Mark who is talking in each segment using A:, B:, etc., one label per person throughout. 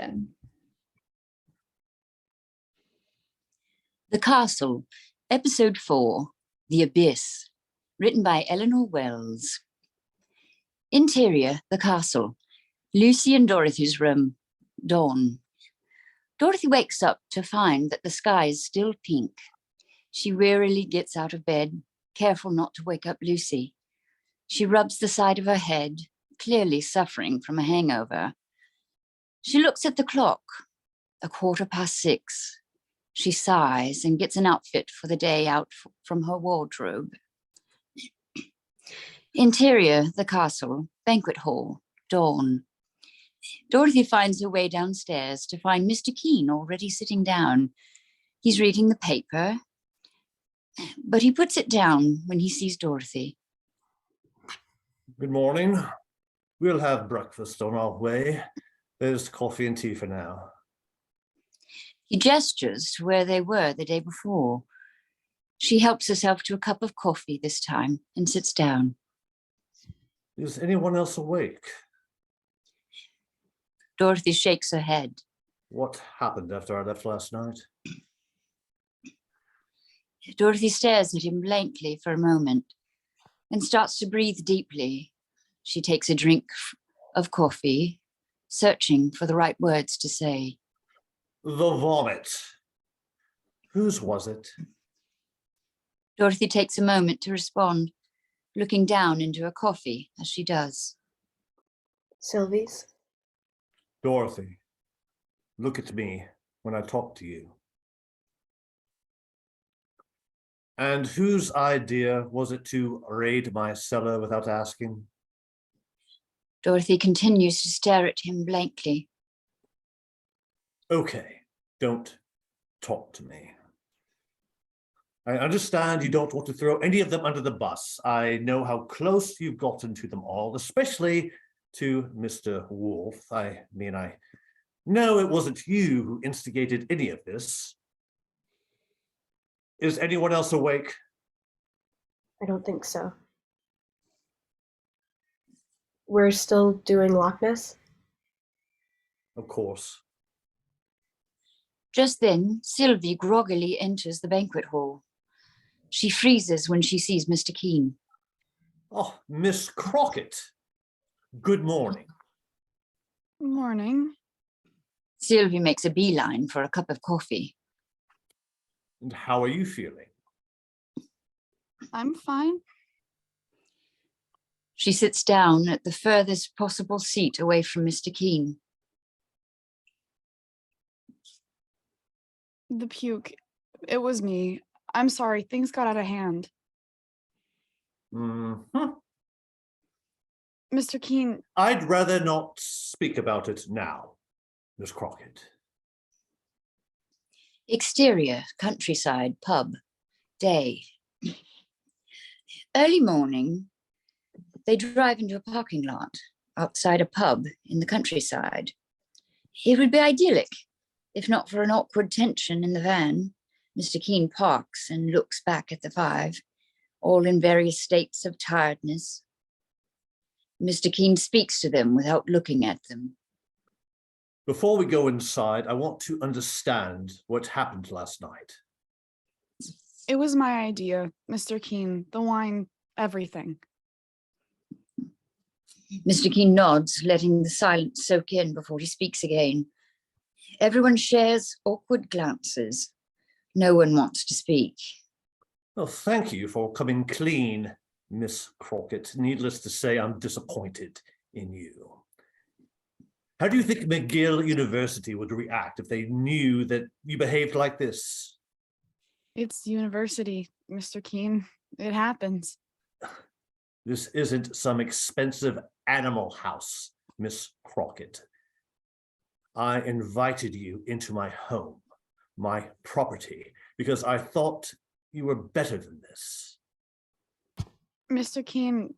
A: VanDusen.
B: The Castle, Episode 4, The Abyss, written by Eleanor Wells. Interior, the castle. Lucy and Dorothy's room. Dawn. Dorothy wakes up to find that the sky is still pink. She wearily gets out of bed, careful not to wake up Lucy. She rubs the side of her head, clearly suffering from a hangover. She looks at the clock, 6:15. She sighs and gets an outfit for the day out from her wardrobe. Interior, the castle, banquet hall, dawn. Dorothy finds her way downstairs to find Mr. Keene already sitting down. He's reading the paper, but he puts it down when he sees Dorothy.
C: Good morning. We'll have breakfast on our way. There's coffee and tea for now.
B: He gestures to where they were the day before. She helps herself to a cup of coffee this time and sits down.
C: Is anyone else awake?
B: Dorothy shakes her head.
C: What happened after I left last night?
B: Dorothy stares at him blankly for a moment and starts to breathe deeply. She takes a drink of coffee, searching for the right words to say.
C: The vomit. Whose was it?
B: Dorothy takes a moment to respond, looking down into her coffee as she does.
D: Sylvie's.
C: Dorothy, look at me when I talk to you. And whose idea was it to raid my cellar without asking?
B: Dorothy continues to stare at him blankly.
C: Okay, don't talk to me. I understand you don't want to throw any of them under the bus. I know how close you've gotten to them all, especially to Mr. Wolf. I know it wasn't you who instigated any of this. Is anyone else awake?
D: I don't think so. We're still doing Loch Ness?
C: Of course.
B: Just then, Sylvie groggily enters the banquet hall. She freezes when she sees Mr. Keene.
C: Oh, Miss Crockett. Good morning.
E: Morning.
B: Sylvie makes a beeline for a cup of coffee.
C: And how are you feeling?
E: I'm fine.
B: She sits down at the furthest possible seat away from Mr. Keene.
E: The puke. It was me. I'm sorry, things got out of hand.
C: Mm-hmm.
E: Mr. Keene.
C: I'd rather not speak about it now, Miss Crockett.
B: Exterior, countryside, pub, day. Early morning, they drive into a parking lot outside a pub in the countryside. It would be idyllic, if not for an awkward tension in the van. Mr. Keene parks and looks back at the five, all in various states of tiredness. Mr. Keene speaks to them without looking at them.
C: Before we go inside, I want to understand what happened last night.
E: It was my idea, Mr. Keene. The wine, everything.
B: Mr. Keene nods, letting the silence soak in before he speaks again. Everyone shares awkward glances. No one wants to speak.
C: Well, thank you for coming clean, Miss Crockett. Needless to say, I'm disappointed in you. How do you think McGill University would react if they knew that you behaved like this?
E: It's university, Mr. Keene. It happens.
C: This isn't some expensive animal house, Miss Crockett. I invited you into my home, my property, because I thought you were better than this.
E: Mr. Keene,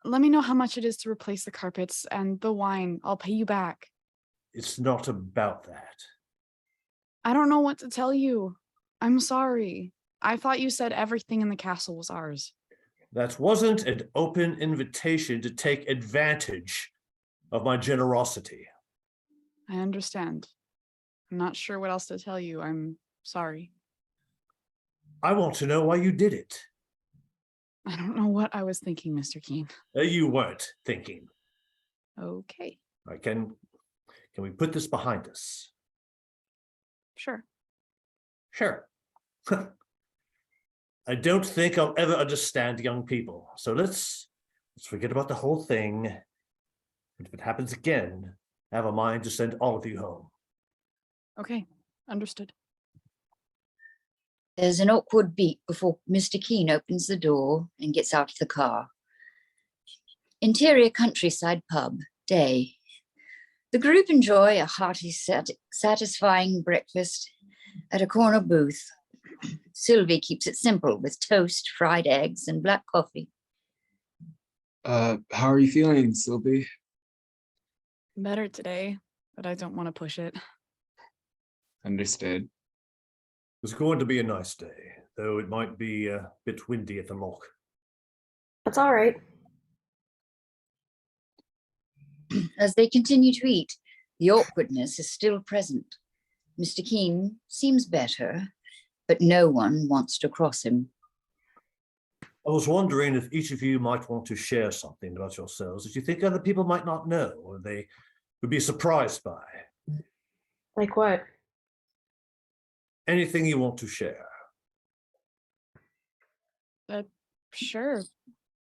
E: let me know how much it is to replace the carpets and the wine. I'll pay you back.
C: It's not about that.
E: I don't know what to tell you. I'm sorry. I thought you said everything in the castle was ours.
C: That wasn't an open invitation to take advantage of my generosity.
E: I understand. I'm not sure what else to tell you. I'm sorry.
C: I want to know why you did it.
E: I don't know what I was thinking, Mr. Keene.
C: You weren't thinking.
E: Okay,
C: Can we put this behind us?
E: sure.
C: Sure. I don't think I'll ever understand young people. So let's forget about the whole thing. And if it happens again, I have a mind to send all of you home.
E: Okay, understood.
B: There's an awkward beat before Mr. Keene opens the door and gets out of the car. Interior countryside pub, day. The group enjoy a hearty, satisfying breakfast at a corner booth. Sylvie keeps it simple with toast, fried eggs, and black coffee.
A: How are you feeling, Sylvie?
E: Better today, but I don't want to push it.
A: Understood.
C: It's going to be a nice day, though it might be a bit windy at the loch.
D: That's all right.
B: As they continue to eat, the awkwardness is still present. Mr. Keene seems better, but no one wants to cross him.
C: I was wondering if each of you might want to share something about yourselves that you think other people might not know, or they would be surprised by.
D: Like what?
C: Anything you want to share.
E: Sure.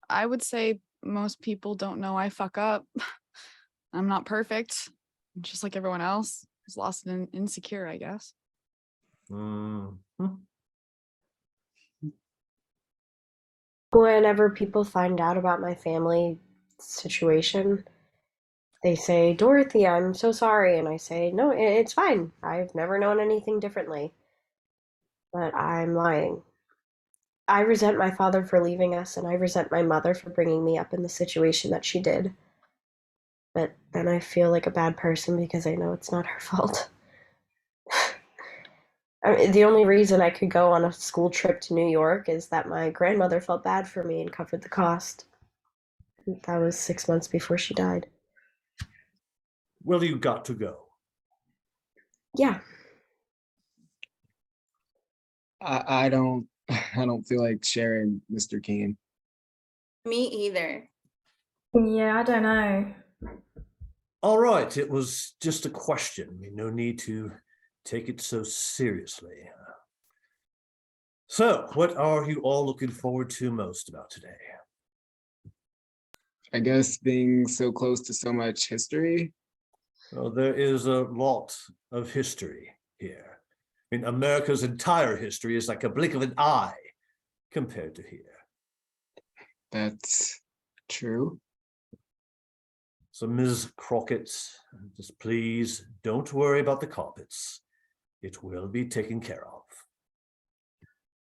E: I would say most people don't know I fuck up. I'm not perfect. I'm just like everyone else. Who's lost and insecure, I guess.
D: Whenever people find out about my family situation, they say, Dorothy, I'm so sorry. And I say, no, it's fine. I've never known anything differently. But I'm lying. I resent my father for leaving us, and I resent my mother for bringing me up in the situation that she did. But then I feel like a bad person because I know it's not her fault. I mean, the only reason I could go on a school trip to New York is that my grandmother felt bad for me and covered the cost. That was 6 months before she died.
C: Well, you got to go.
D: Yeah.
A: I don't feel like sharing, Mr. Keene.
F: Me either.
G: Yeah, I don't know.
C: All right, it was just a question. No need to take it so seriously. So, what are you all looking forward to most about today?
A: I guess being so close to so much history.
C: Well, there is a lot of history here. I mean, America's entire history is like a blink of an eye compared to here.
A: That's true.
C: So, Ms. Crockett, just please don't worry about the carpets. It will be taken care of.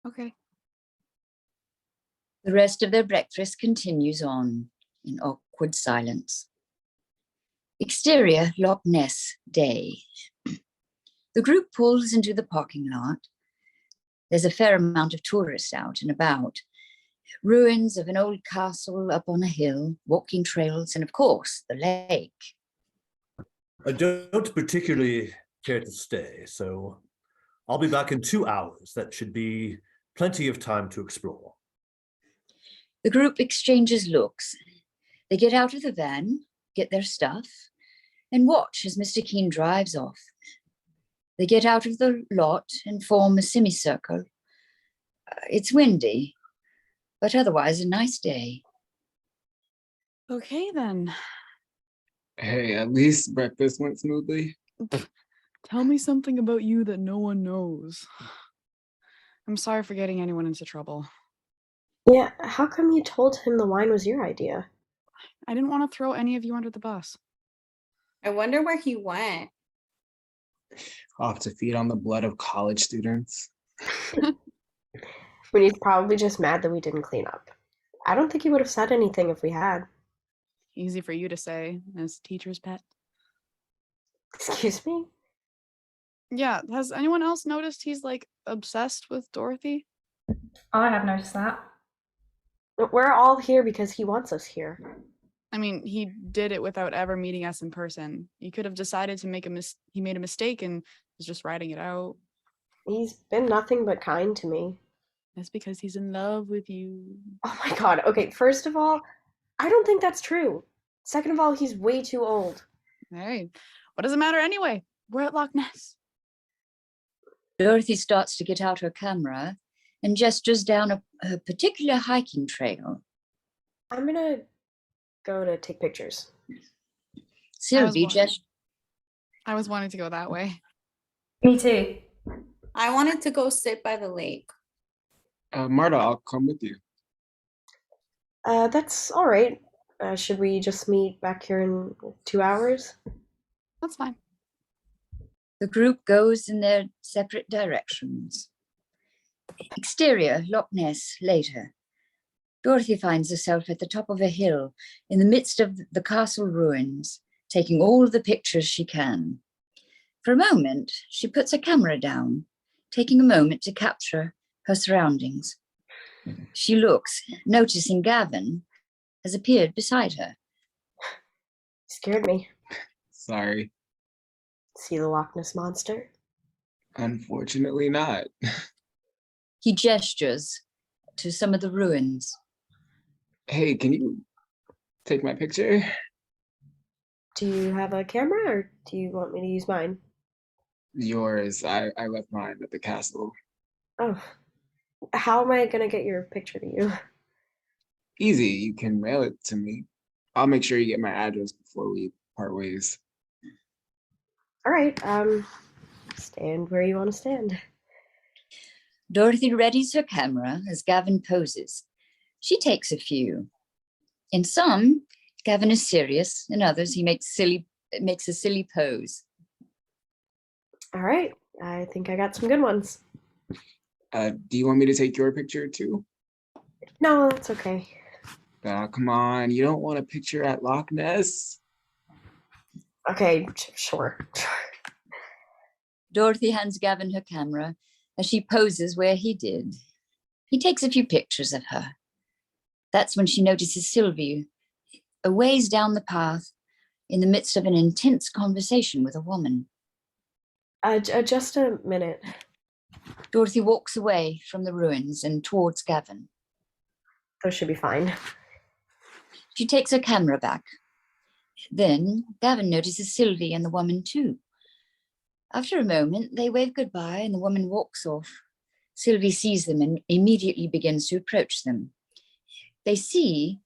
E: Okay.
B: The rest of their breakfast continues on in awkward silence. Exterior Loch Ness, day. The group pulls into the parking lot. There's a fair amount of tourists out and about. Ruins of an old castle up on a hill, walking trails, and of course, the lake.
C: I don't particularly care to stay, so I'll be back in 2 hours. That should be plenty of time to explore.
B: The group exchanges looks. They get out of the van, get their stuff, and watch as Mr. Keene drives off. They get out of the lot and form a semicircle. It's windy, but otherwise a nice day.
E: Okay, then.
A: Hey, at least breakfast went smoothly.
E: Tell me something about you that no one knows. I'm sorry for getting anyone into trouble.
D: Yeah, how come you told him the wine was your idea?
E: I didn't want to throw any of you under the bus.
F: I wonder where he went.
A: Off to feed on the blood of college students.
D: When he's probably just mad that we didn't clean up. I don't think he would have said anything if we had.
E: Easy for you to say, as teacher's pet.
D: Excuse me?
E: Yeah, has anyone else noticed he's like obsessed with Dorothy?
G: I have noticed that.
D: We're all here because he wants us here.
E: I mean, he did it without ever meeting us in person. He could have decided to make he made a mistake and was just writing it out.
D: He's been nothing but kind to me.
E: That's because he's in love with you.
D: Oh my god. Okay, first of all, I don't think that's true. Second of all, he's way too old.
E: Hey, what does it matter anyway? We're at Loch Ness.
B: Dorothy starts to get out her camera and gestures down a particular hiking trail.
D: I'm gonna go to take pictures.
B: Sylvie
E: I was wanting to go that way.
G: Me too.
F: I wanted to go sit by the lake.
A: Marta, I'll come with you.
D: That's all right. Should we just meet back here in 2 hours?
E: That's fine.
B: The group goes in their separate directions. Exterior, Loch Ness, later. Dorothy finds herself at the top of a hill in the midst of the castle ruins, taking all the pictures she can. For a moment, she puts her camera down, taking a moment to capture her surroundings. She looks, noticing Gavin has appeared beside her.
D: Scared me.
A: Sorry.
D: See the Loch Ness monster?
A: Unfortunately not.
B: He gestures to some of the ruins.
A: Hey, can you take my picture?
D: Do you have a camera or do you want me to use mine?
A: Yours. I left mine at the castle.
D: Oh. How am I gonna get your picture to you?
A: Easy, you can mail it to me. I'll make sure you get my address before we part ways.
D: All right, stand where you want to stand.
B: Dorothy readies her camera as Gavin poses. She takes a few. In some, Gavin is serious. In others, he makes a silly pose.
D: All right, I think I got some good ones.
A: Do you want me to take your picture too?
D: No, that's okay.
A: Come on, you don't want a picture at Loch Ness?
D: Okay, sure.
B: Dorothy hands Gavin her camera as she poses where he did. He takes a few pictures of her. That's when she notices Sylvie a ways down the path in the midst of an intense conversation with a woman.
D: Just a minute.
B: Dorothy walks away from the ruins and towards Gavin.
D: Those should be fine.
B: She takes her camera back. Then Gavin notices Sylvie and the woman too. After a moment, they wave goodbye and the woman walks off. Sylvie sees them and immediately begins to approach them. They see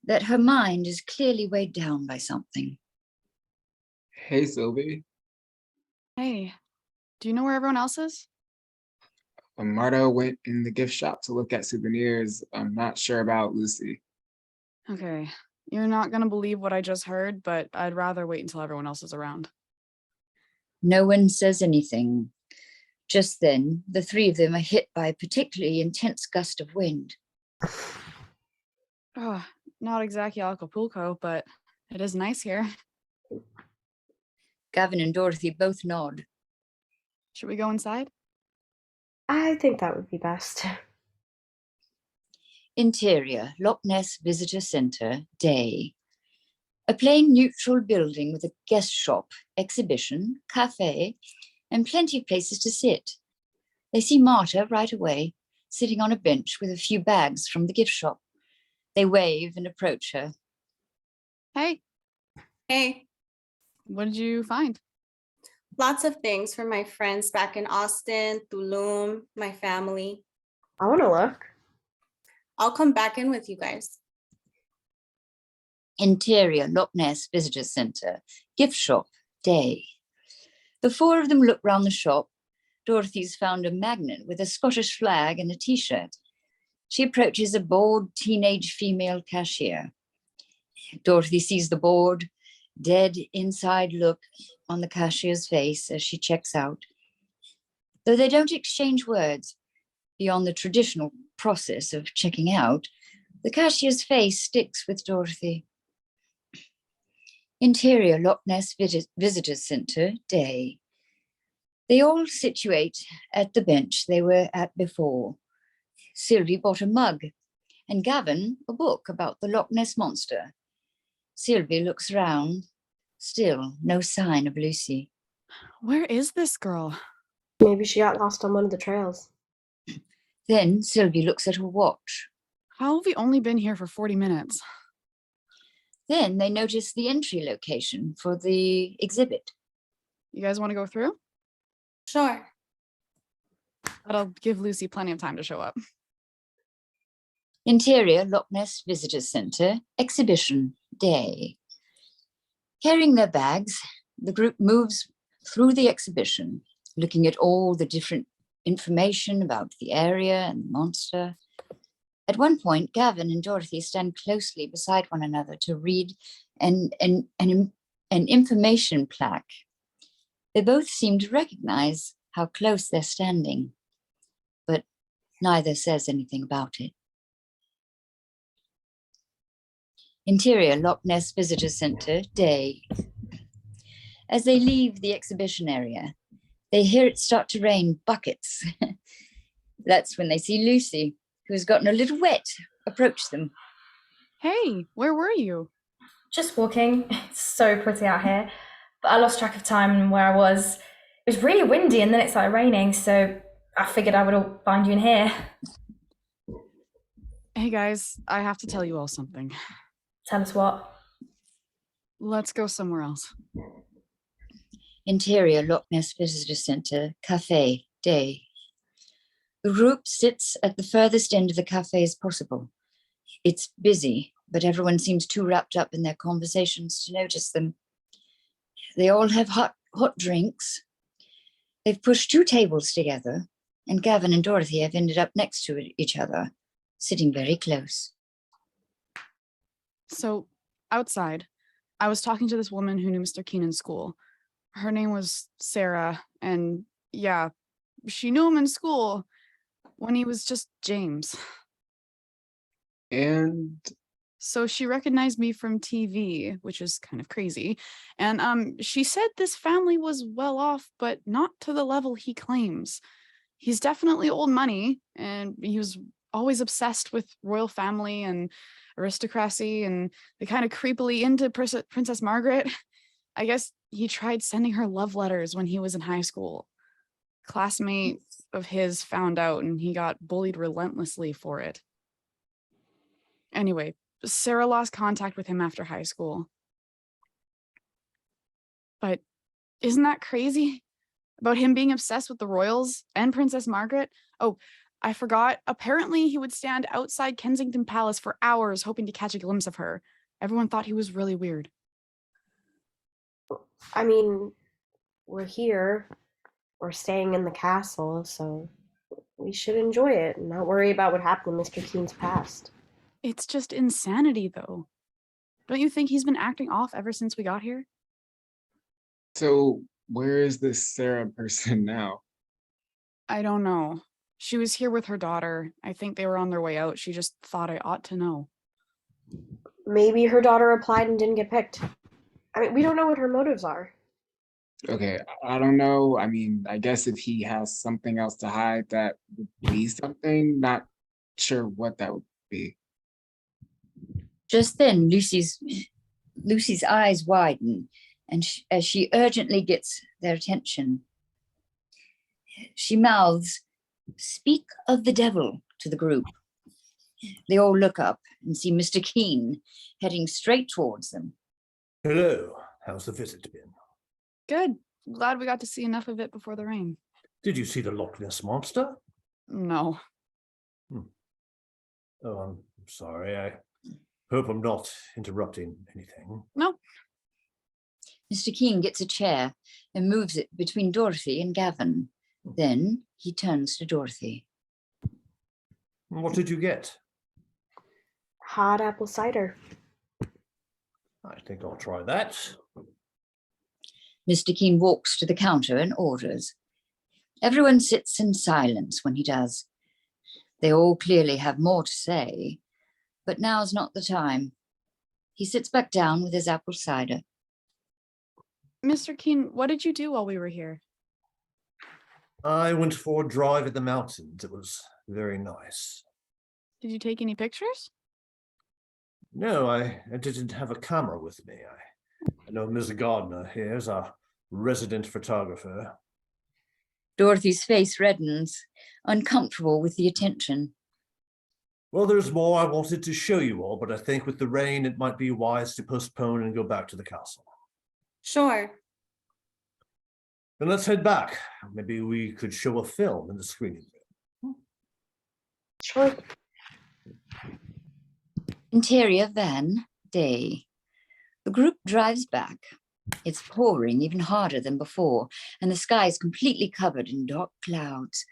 B: that her mind is clearly weighed down by something.
A: Hey, Sylvie.
E: Hey, do you know where everyone else is?
A: Marta went in the gift shop to look at souvenirs. I'm not sure about Lucy.
E: Okay, you're not gonna believe what I just heard, but I'd rather wait until everyone else is around.
B: No one says anything. Just then, the three of them are hit by a particularly intense gust of wind.
E: Oh, not exactly Acapulco, but it is nice here.
B: Gavin and Dorothy both nod.
E: Should we go inside?
D: I think that would be best.
B: Interior, Loch Ness Visitor Centre, day. A plain neutral building with a guest shop, exhibition, cafe, and plenty of places to sit. They see Marta right away, sitting on a bench with a few bags from the gift shop. They wave and approach her.
E: Hey,
F: Hey,
E: what did you find?
F: lots of things for my friends back in Austin, Tulum, my family.
D: I want to look.
F: I'll come back in with you guys.
B: Interior, Loch Ness Visitor Centre, gift shop, day. The four of them look round the shop. Dorothy's found a magnet with a Scottish flag and a t-shirt. She approaches a bored teenage female cashier. Dorothy sees the bored, dead inside look on the cashier's face as she checks out. Though they don't exchange words beyond the traditional process of checking out, the cashier's face sticks with Dorothy. Interior, Loch Ness Visitor Centre, day. They all situate at the bench they were at before. Sylvie bought a mug, and Gavin a book about the Loch Ness Monster. Sylvie looks round. Still no sign of Lucy.
E: Where is this girl?
D: Maybe she got lost on one of the trails.
B: Then Sylvie looks at her watch.
E: How have we only been here for 40 minutes?
B: Then they notice the entry location for the exhibit.
E: You guys want to go through?
F: Sure.
E: That'll give Lucy plenty of time to show up.
B: Interior Loch Ness Visitor Centre, Exhibition Day. Carrying their bags, the group moves through the exhibition, looking at all the different information about the area and the monster. At one point, Gavin and Dorothy stand closely beside one another to read an information plaque. They both seem to recognize how close they're standing, but neither says anything about it. Interior Loch Ness Visitor Centre, Day. As they leave the exhibition area, they hear it start to rain buckets. That's when they see Lucy, who has gotten a little wet, approach them.
E: Hey, where were you?
G: Just walking. It's so pretty out here. But I lost track of time and where I was. It was really windy and then it started raining, so I figured I would find you in here.
E: Hey guys, I have to tell you all something.
G: Tell us what.
E: Let's go somewhere else.
B: Interior Loch Ness Visitor Centre, Cafe, Day. The group sits at the furthest end of the cafe as possible. It's busy, but everyone seems too wrapped up in their conversations to notice them. They all have hot drinks. They've pushed 2 tables together, and Gavin and Dorothy have ended up next to each other, sitting very close.
E: So, outside, I was talking to this woman who knew Mr. Keene in school. Her name was Sarah, and yeah, she knew him in school when he was just James.
A: And
E: So she recognized me from TV, which is kind of crazy. And she said this family was well off, but not to the level he claims. He's definitely old money, and he was always obsessed with royal family and aristocracy, and they kind of creepily into Princess Margaret. I guess he tried sending her love letters when he was in high school. Classmates of his found out, and he got bullied relentlessly for it. Anyway, Sarah lost contact with him after high school. But isn't that crazy? About him being obsessed with the royals and Princess Margaret? Oh, I forgot. Apparently he would stand outside Kensington Palace for hours hoping to catch a glimpse of her. Everyone thought he was really weird.
D: I mean, we're here. We're staying in the castle, so we should enjoy it and not worry about what happened in Mr. Keene's past.
E: It's just insanity, though. Don't you think he's been acting off ever since we got here?
A: so where is this Sarah person now?
E: I don't know. She was here with her daughter. I think they were on their way out. She just thought I ought to know.
D: Maybe her daughter applied and didn't get picked. I mean, we don't know what her motives are.
A: Okay, I don't know. I mean, I guess if he has something else to hide, that would be something. Not sure what that would be.
B: Just then, Lucy's eyes widen, and as she urgently gets their attention, she mouths, "Speak of the devil," to the group. They all look up and see Mr. Keene heading straight towards them.
C: Hello, how's the visit been?
E: Good. Glad we got to see enough of it before the rain.
C: Did you see the Loch Ness monster?
E: No.
C: Oh, I'm sorry. I hope I'm not interrupting anything.
E: No.
B: Mr. Keene gets a chair and moves it between Dorothy and Gavin. Then he turns to Dorothy.
C: What did you get?
D: Hot apple cider.
C: I think I'll try that.
B: Mr. Keene walks to the counter and orders. Everyone sits in silence when he does. They all clearly have more to say, but now's not the time. He sits back down with his apple cider.
E: Mr. Keene, what did you do while we were here?
C: I went for a drive in the mountains. It was very nice.
E: Did you take any pictures?
C: No, I didn't have a camera with me. I know Ms. Gardner here is our resident photographer.
B: Dorothy's face reddens, uncomfortable with the attention.
C: Well, there's more I wanted to show you all, but I think with the rain, it might be wise to postpone and go back to the castle.
F: Sure.
C: Then let's head back. Maybe we could show a film in the screening room.
D: Sure.
B: Interior van, day. The group drives back. It's pouring even harder than before, and the sky is completely covered in dark clouds.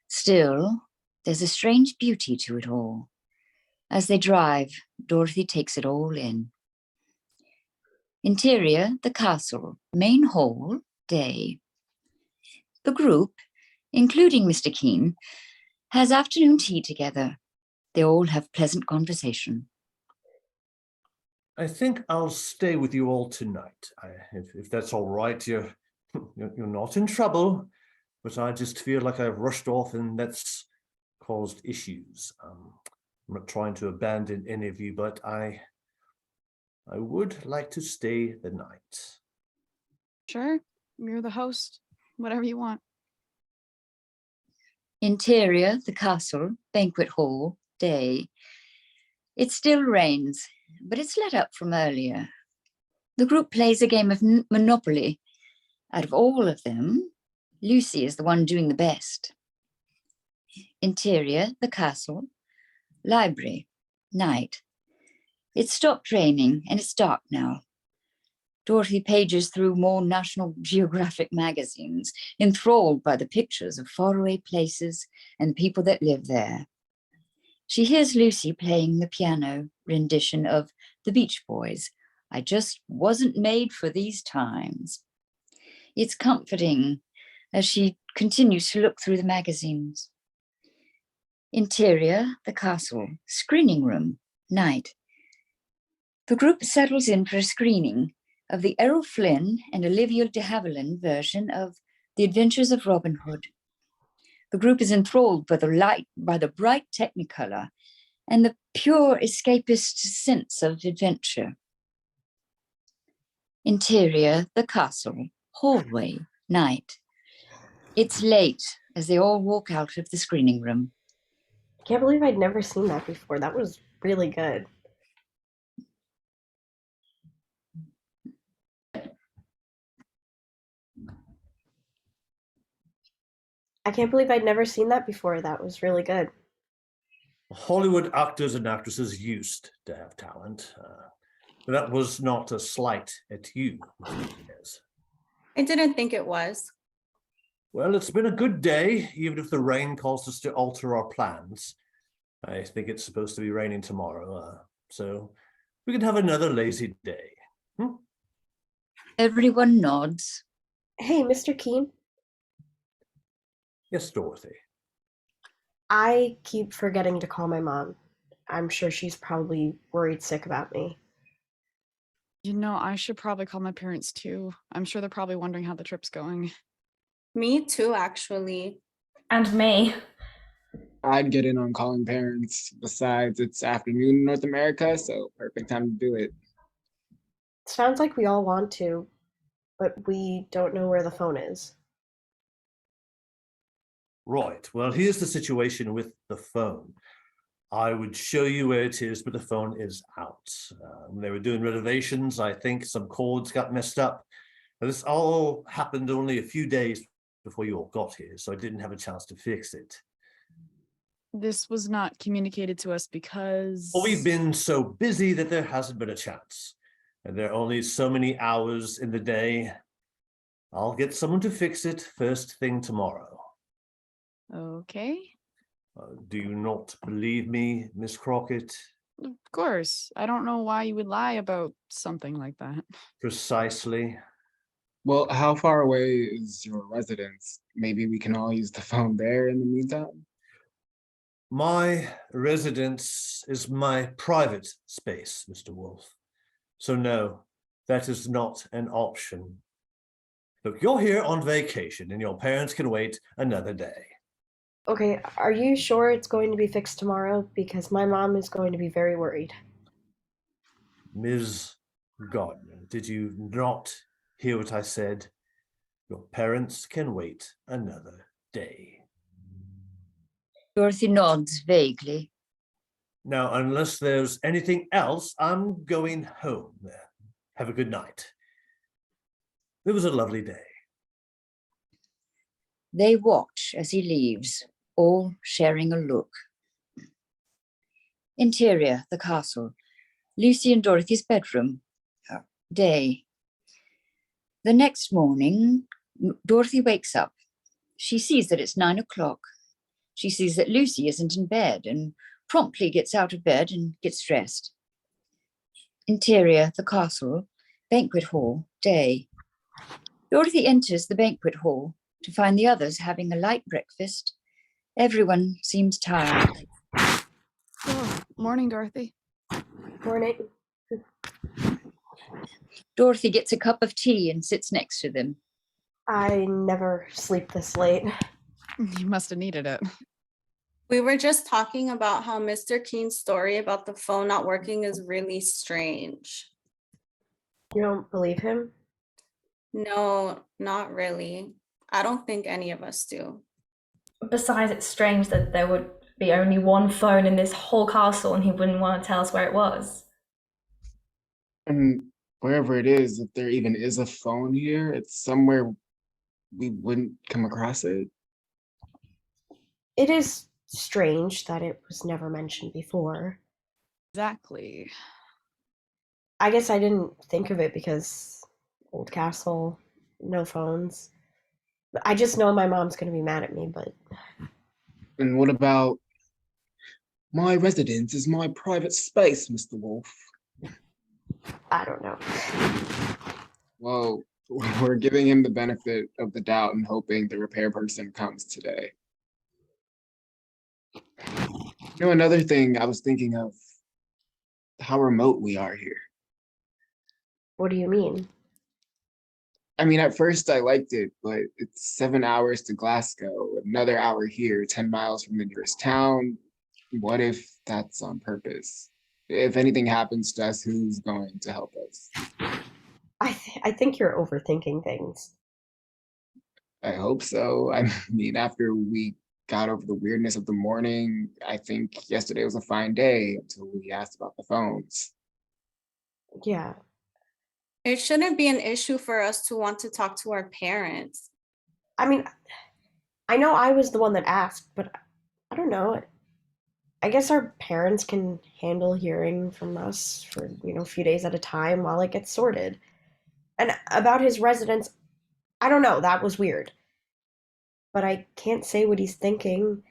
B: Still, there's a strange beauty to it all. As they drive, Dorothy takes it all in. Interior, the castle, main hall, day. The group, including Mr. Keene, has afternoon tea together. They all have pleasant conversation.
C: I think I'll stay with you all tonight. If that's all right, you're not in trouble, but I just feel like I've rushed off and that's caused issues. I'm not trying to abandon any of you, but I would like to stay the night.
E: Sure, you're the host. Whatever you want.
B: Interior, the castle, banquet hall, day. It still rains, but it's let up from earlier. The group plays a game of Monopoly. Out of all of them, Lucy is the one doing the best. Interior, the castle, library, night. It stopped raining and it's dark now. Dorothy pages through more National Geographic magazines, enthralled by the pictures of faraway places and the people that live there. She hears Lucy playing the piano rendition of The Beach Boys, I Just Wasn't Made for These Times. It's comforting as she continues to look through the magazines. Interior, the castle, screening room, night. The group settles in for a screening of the Errol Flynn and Olivia de Havilland version of The Adventures of Robin Hood. The group is enthralled by the bright technicolor and the pure escapist sense of adventure. Interior, the castle, hallway, night. It's late as they all walk out of the screening room.
D: I can't believe I'd never seen that before. That was really good. I can't believe I'd never seen that before. That was really good.
C: Hollywood actors and actresses used to have talent. But that was not a slight at you.
F: I didn't think it was.
C: Well, it's been a good day, even if the rain caused us to alter our plans. I think it's supposed to be raining tomorrow, so we can have another lazy day.
B: Everyone nods.
D: Hey, Mr. Keene.
C: Yes, Dorothy.
D: I keep forgetting to call my mom. I'm sure she's probably worried sick about me.
E: You know, I should probably call my parents too. I'm sure they're probably wondering how the trip's going.
F: Me too, actually.
G: And me.
A: I'd get in on calling parents. Besides, it's afternoon in North America, so perfect time to do it.
D: Sounds like we all want to, but we don't know where the phone is.
C: Right. Well, here's the situation with the phone. I would show you where it is, but the phone is out. When they were doing renovations, I think some cords got messed up. Now, this all happened only a few days before you all got here, so I didn't have a chance to fix it.
E: This was not communicated to us because...
C: Well, we've been so busy that there hasn't been a chance. And there are only so many hours in the day. I'll get someone to fix it first thing tomorrow.
E: Okay.
C: Do you not believe me, Miss Crockett?
E: Of course. I don't know why you would lie about something like that.
C: Precisely.
A: Well, how far away is your residence? Maybe we can all use the phone there in the meantime.
C: My residence is my private space, Mr. Wolf. So no, that is not an option. Look, you're here on vacation and your parents can wait another day.
D: Okay, are you sure it's going to be fixed tomorrow? Because my mom is going to be very worried.
C: Ms. Gardner, did you not hear what I said? Your parents can wait another day.
B: Dorothy nods vaguely.
C: Now, unless there's anything else, I'm going home. Have a good night. It was a lovely day.
B: They watch as he leaves, all sharing a look. Interior, the castle. Lucy and Dorothy's bedroom. Day. The next morning, Dorothy wakes up. She sees that it's 9 o'clock. She sees that Lucy isn't in bed and promptly gets out of bed and gets dressed. Interior, the castle. Banquet hall. Day. Dorothy enters the banquet hall to find the others having a light breakfast. Everyone seems tired.
E: Oh, morning, Dorothy.
D: Morning.
B: Dorothy gets a cup of tea and sits next to them.
D: I never sleep this late.
E: You must have needed it.
F: We were just talking about how Mr. Keene's story about the phone not working is really strange.
D: You don't believe him?
F: No, not really. I don't think any of us do.
G: Besides, it's strange that there would be only one phone in this whole castle and he wouldn't want to tell us where it was.
A: And wherever it is, if there even is a phone here, it's somewhere we wouldn't come across it.
D: It is strange that it was never mentioned before.
E: Exactly.
D: I guess I didn't think of it because old castle, no phones. I just know my mom's going to be mad at me, but
A: And what about my residence is my private space, Mr. Wolf?
D: I don't know.
A: Well, we're giving him the benefit of the doubt and hoping the repair person comes today. You know, another thing I was thinking of, how remote we are here.
D: What do you mean?
A: I mean, at first I liked it, but it's 7 hours to Glasgow, another hour here, 10 miles from the nearest town. What if that's on purpose? If anything happens to us, who's going to help us?
D: I think you're overthinking things.
A: I hope so. I mean, after we got over the weirdness of the morning, I think yesterday was a fine day until we asked about the phones.
D: Yeah.
F: It shouldn't be an issue for us to want to talk to our parents.
D: I mean, I know I was the one that asked, but I don't know. I guess our parents can handle hearing from us for, a few days at a time while it gets sorted. And about his residence, I don't know, that was weird. But I can't say what he's thinking.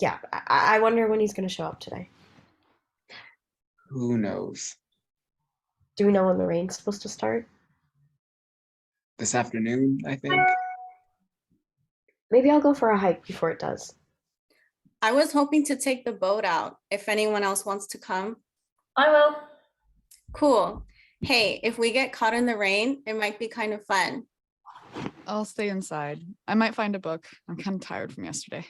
D: Yeah, I wonder when he's going to show up today.
A: Who knows?
D: Do we know when the rain's supposed to start?
A: This afternoon, I think.
D: Maybe I'll go for a hike before it does.
F: I was hoping to take the boat out if anyone else wants to come.
G: I will.
F: Cool. Hey, if we get caught in the rain, it might be kind of fun.
E: I'll stay inside. I might find a book. I'm kind of tired from yesterday.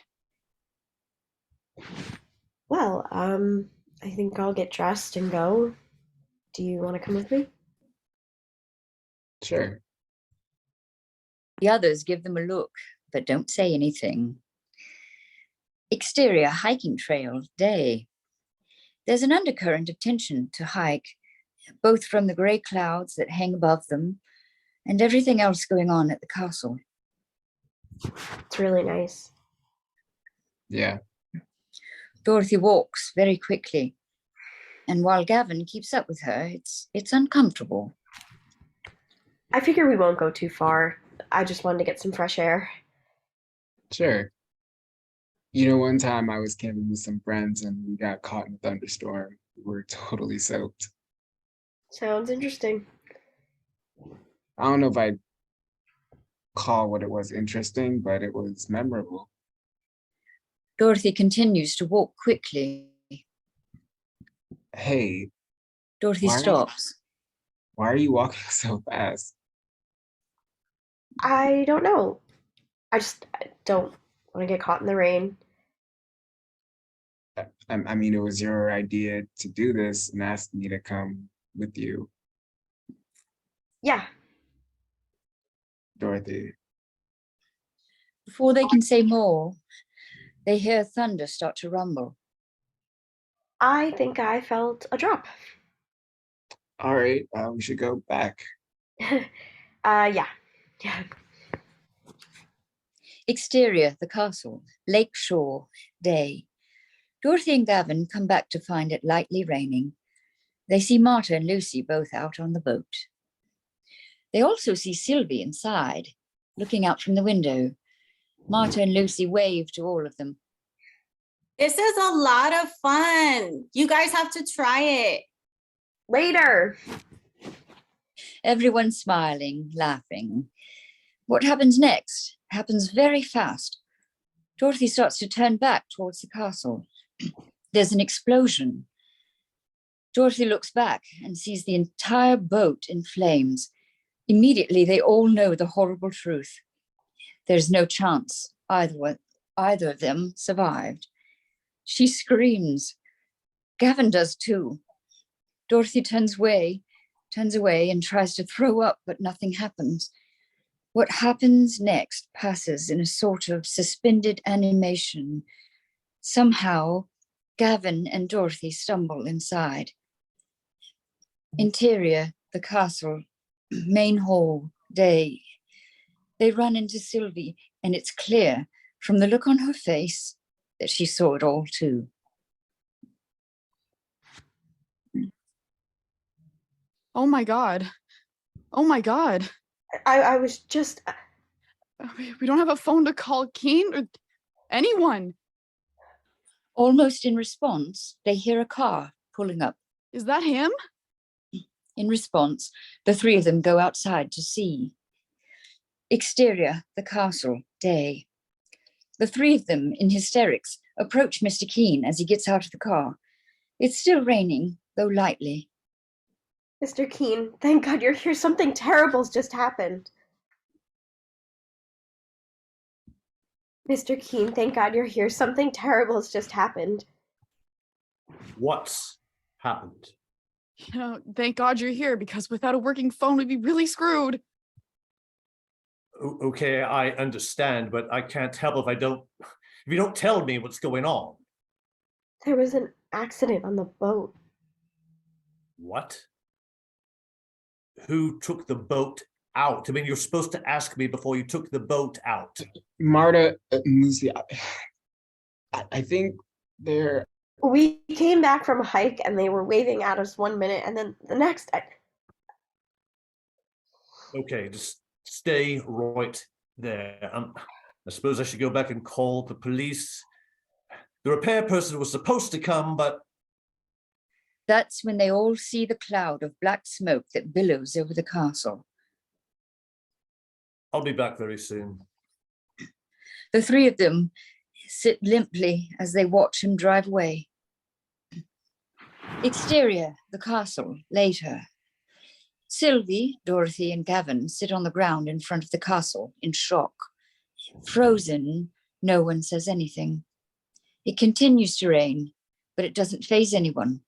D: Well, I think I'll get dressed and go. Do you want to come with me?
A: Sure.
B: The others give them a look, but don't say anything. Exterior hiking trail, day. There's an undercurrent of tension to hike, both from the grey clouds that hang above them and everything else going on at the castle.
D: It's really nice.
A: Yeah.
B: Dorothy walks very quickly, and while Gavin keeps up with her, it's uncomfortable.
D: I figure we won't go too far. I just wanted to get some fresh air.
A: Sure. You know, one time I was camping with some friends and we got caught in a thunderstorm. We were totally soaked.
D: Sounds interesting.
A: I don't know if I'd call what it was interesting, but it was memorable.
B: Dorothy continues to walk quickly.
A: Hey,
B: Dorothy
A: Why?
B: stops.
A: why are you walking so fast?
D: I don't know. I don't want to get caught in the rain.
A: I mean, it was your idea to do this and asked me to come with you,
D: Yeah,
A: Dorothy.
B: Before they can say more, they hear thunder start to rumble.
D: I think I felt a drop.
A: All right, we should go back.
D: Yeah. Yeah.
B: Exterior, the castle, lake shore, day. Dorothy and Gavin come back to find it lightly raining. They see Marta and Lucy both out on the boat. They also see Sylvie inside, looking out from the window. Marta and Lucy wave to all of them.
F: This is a lot of fun. You guys have to try it.
D: Later.
B: Everyone smiling, laughing. What happens next happens very fast. Dorothy starts to turn back towards the castle. There's an explosion. Dorothy looks back and sees the entire boat in flames. Immediately, they all know the horrible truth. There's no chance either of them survived. She screams. Gavin does too. Dorothy turns away and tries to throw up, but nothing happens. What happens next passes in a sort of suspended animation. Somehow, Gavin and Dorothy stumble inside. Interior, the castle, main hall, day. They run into Sylvie, and it's clear from the look on her face that she saw it all too.
E: Oh my God. Oh my God.
D: I was just.
E: We don't have a phone to call Keene or anyone.
B: Almost in response, they hear a car pulling up.
E: Is that him?
B: In response, the three of them go outside to see. Exterior, the castle, day. The three of them, in hysterics, approach Mr. Keene as he gets out of the car. It's still raining, though lightly.
D: Mr. Keene, thank God you're here. Something terrible's just happened. Mr. Keene, thank God you're here. Something terrible's just happened.
C: What's happened?
E: You know, thank God you're here, because without a working phone, we'd be really screwed.
C: Okay, I understand, but I can't help if you don't tell me what's going on.
D: There was an accident on the boat.
C: What? Who took the boat out? I mean, you're supposed to ask me before you took the boat out.
A: Marta, Lucy, I think they're.
D: We came back from a hike and they were waving at us 1 minute, and then the next.
C: Okay, just stay right there. I suppose I should go back and call the police. The repair person was supposed to come, but...
B: That's when they all see the cloud of black smoke that billows over the castle.
C: I'll be back very soon.
B: The three of them sit limply as they watch him drive away. Exterior, the castle, later. Sylvie, Dorothy, and Gavin sit on the ground in front of the castle in shock. Frozen, no one says anything. It continues to rain, but it doesn't faze anyone.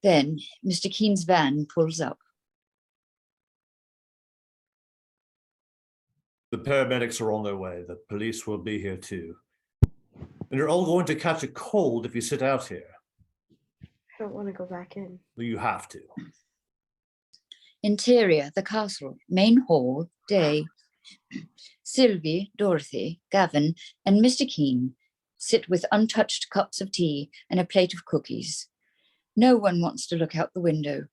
B: Then Mr. Keene's van pulls up.
C: The paramedics are on their way. The police will be here too. And you're all going to catch a cold if you sit out here.
D: I don't want to go back in.
C: Well, you have to.
B: Interior, the castle, main hall, day. Sylvie, Dorothy, Gavin, and Mr. Keene sit with untouched cups of tea and a plate of cookies. No one wants to look out the window.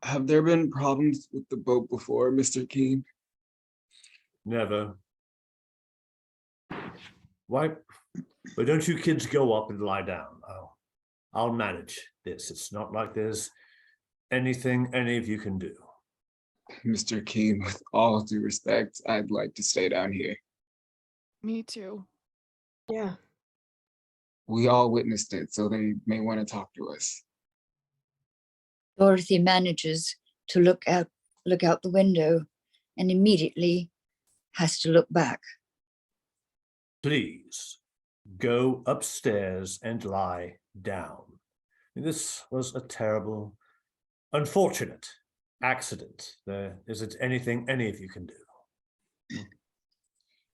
A: Have there been problems with the boat before, Mr. Keene?
C: Never. Why don't you kids go up and lie down? I'll manage this. It's not like there's anything any of you can do.
A: Mr. Keene, with all due respect, I'd like to stay down here.
E: Me too.
D: Yeah.
A: We all witnessed it, so they may want to talk to us.
B: Dorothy manages to look out the window and immediately has to look back.
C: Please, Go upstairs and lie down. This was a terrible, unfortunate accident. There isn't anything any of you can do.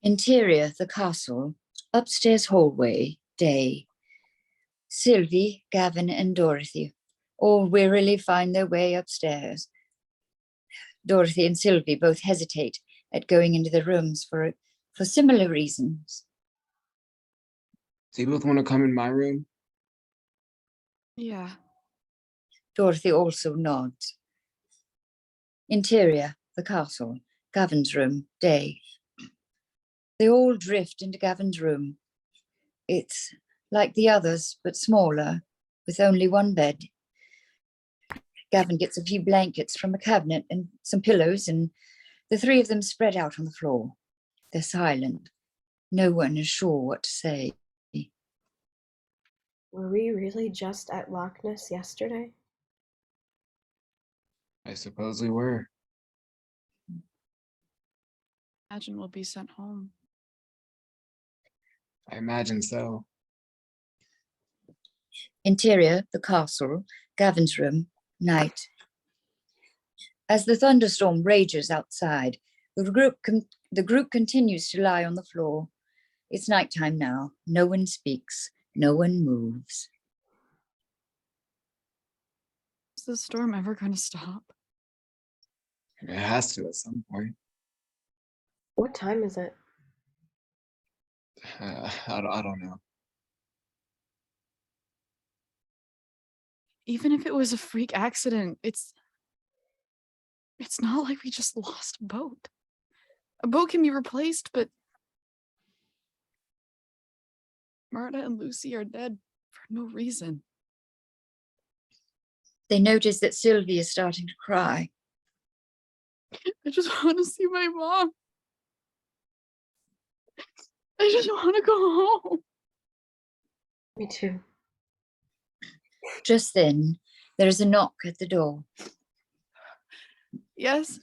B: Interior, the castle, upstairs hallway, day. Sylvie, Gavin, and Dorothy all wearily find their way upstairs. Dorothy and Sylvie both hesitate at going into the rooms for similar reasons.
A: So you both want to come in my room?
E: Yeah.
B: Dorothy also nods. Interior, the castle, Gavin's room, day. They all drift into Gavin's room. It's like the others, but smaller, with only one bed. Gavin gets a few blankets from a cabinet and some pillows, and the three of them spread out on the floor. They're silent. No one is sure what to say.
D: Were we really just at Loch Ness yesterday?
A: I suppose we were.
E: Imagine we'll be sent home.
A: I imagine so.
B: Interior, the castle, Gavin's room, night. As the thunderstorm rages outside, the group continues to lie on the floor. It's nighttime now. No one speaks. No one moves.
E: Is the storm ever going to stop?
A: It has to at some point.
D: What time is it?
A: I don't know.
E: Even if it was a freak accident, it's not like we just lost a boat. A boat can be replaced, but Marta and Lucy are dead for no reason.
B: They notice that Sylvie is starting to cry.
E: I just want to see my mom. I just want to go home.
D: Me too.
B: Just then, there is a knock at the door.
E: Yes,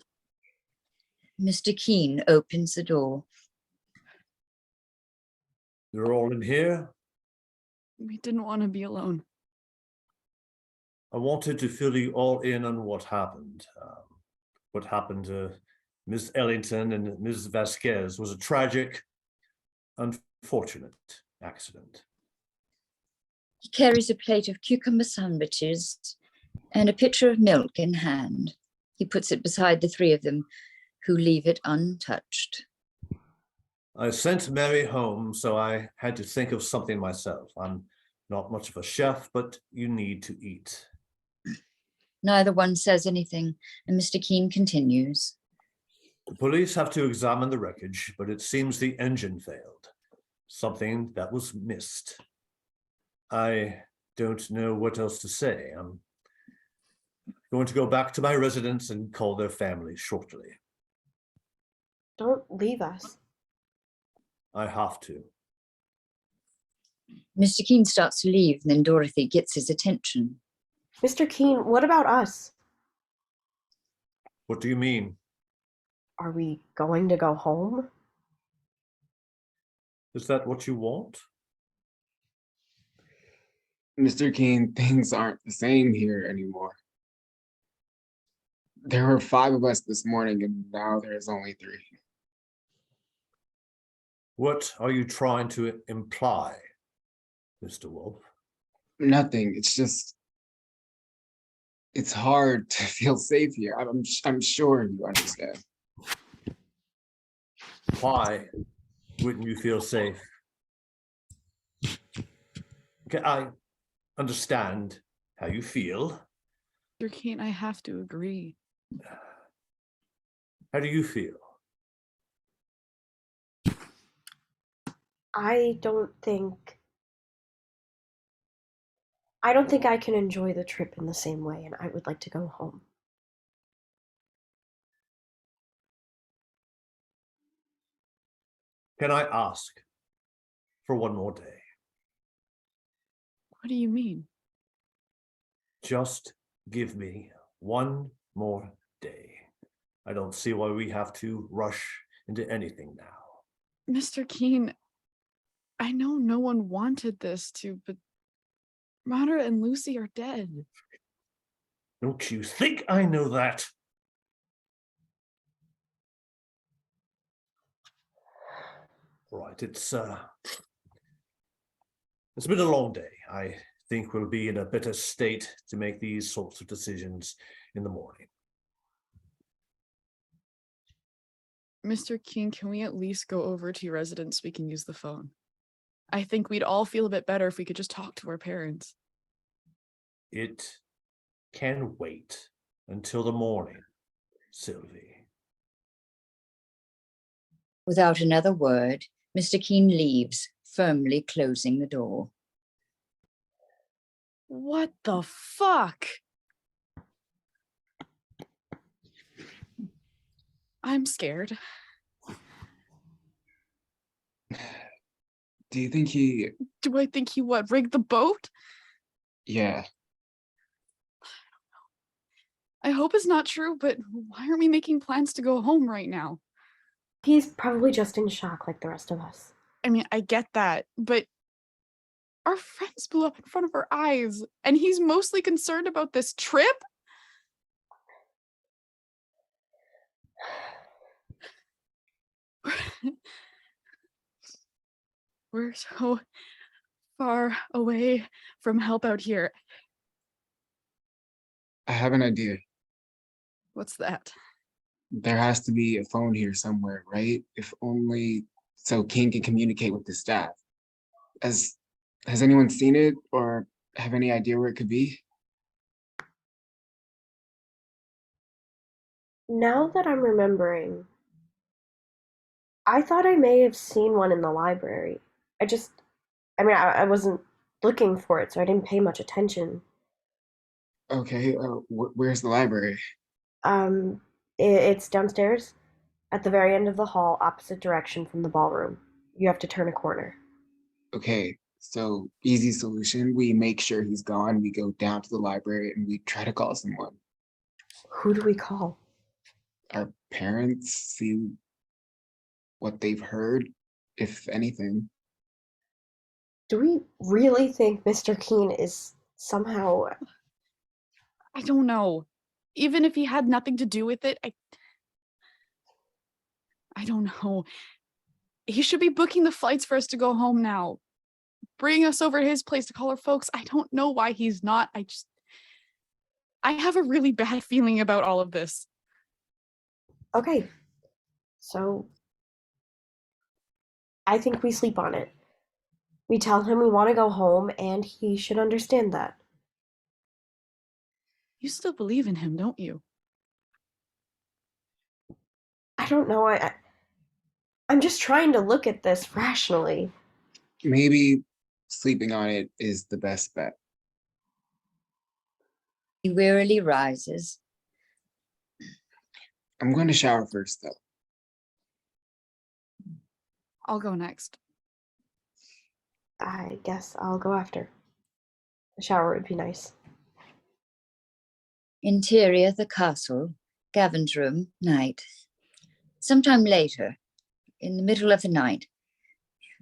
B: Mr. Keene opens the door.
C: You're all in here?
E: we didn't want to be alone.
C: I wanted to fill you all in on what happened. What happened to Miss Ellington and Ms. Vasquez was a tragic, unfortunate accident.
B: He carries a plate of cucumber sandwiches and a pitcher of milk in hand. He puts it beside the three of them, who leave it untouched.
C: I sent Mary home, so I had to think of something myself. I'm not much of a chef, but you need to eat.
B: Neither one says anything, and Mr. Keene continues.
C: The police have to examine the wreckage, but it seems the engine failed. Something that was missed. I don't know what else to say. I'm going to go back to my residence and call their family shortly.
D: Don't leave us.
C: I have to.
B: Mr. Keene starts to leave, and then Dorothy gets his attention.
D: Mr. Keene, what about us?
C: What do you mean?
D: Are we going to go home?
C: Is that what you want?
A: Mr. Keene, things aren't the same here anymore. There were 5 of us this morning, and now there's only 3.
C: What are you trying to imply, Mr. Wolf?
A: Nothing. It's just, it's hard to feel safe here. I'm sure you understand.
C: Why wouldn't you feel safe? Okay, I understand how you feel.
E: Mr. Keene, I have to agree.
C: How do you feel?
D: I don't think I can enjoy the trip in the same way, and I would like to go home.
C: Can I ask for one more day?
E: What do you mean?
C: Just give me one more day. I don't see why we have to rush into anything now.
E: Mr. Keene, I know no one wanted this to, but Marta and Lucy are dead.
C: Don't you think I know that? Right, it's been a long day. I think we'll be in a better state to make these sorts of decisions in the morning.
E: Mr. Keene, can we at least go over to your residence so we can use the phone? I think we'd all feel a bit better if we could just talk to our parents.
C: It can wait until the morning, Sylvie.
B: Without another word, Mr. Keene leaves, firmly closing the door.
E: What the fuck? I'm scared.
A: Do you think he...
E: Do I think he what, rigged the boat?
A: Yeah.
E: I hope it's not true, but why aren't we making plans to go home right now?
D: He's probably just in shock like the rest of us.
E: I mean, I get that, but our friends blew up in front of our eyes, and he's mostly concerned about this trip? We're so far away from help out here.
A: I have an idea.
E: What's that?
A: There has to be a phone here somewhere, right? If only so Keene can communicate with the staff. Has anyone seen it or have any idea where it could be?
D: Now that I'm remembering, I thought I may have seen one in the library. I wasn't looking for it, so I didn't pay much attention.
A: Okay, where's the library?
D: It's downstairs at the very end of the hall, opposite direction from the ballroom. You have to turn a corner.
A: Okay, so easy solution. We make sure he's gone. We go down to the library and we try to call someone.
D: Who do we call?
A: Our parents, see what they've heard, if anything.
D: Do we really think Mr. Keene is somehow...
E: I don't know. Even if he had nothing to do with it, I don't know. He should be booking the flights for us to go home now. Bring us over to his place to call our folks. I don't know why he's not. I have a really bad feeling about all of this.
D: Okay, so I think we sleep on it. We tell him we want to go home, and he should understand that.
E: You still believe in him, don't you?
D: I don't know. I'm just trying to look at this rationally.
A: Maybe sleeping on it is the best bet.
B: He wearily rises.
A: I'm going to shower first, though.
E: I'll go next.
D: I guess I'll go after. A shower would be nice.
B: Interior, the castle, Gavin's room, night. Sometime later, in the middle of the night,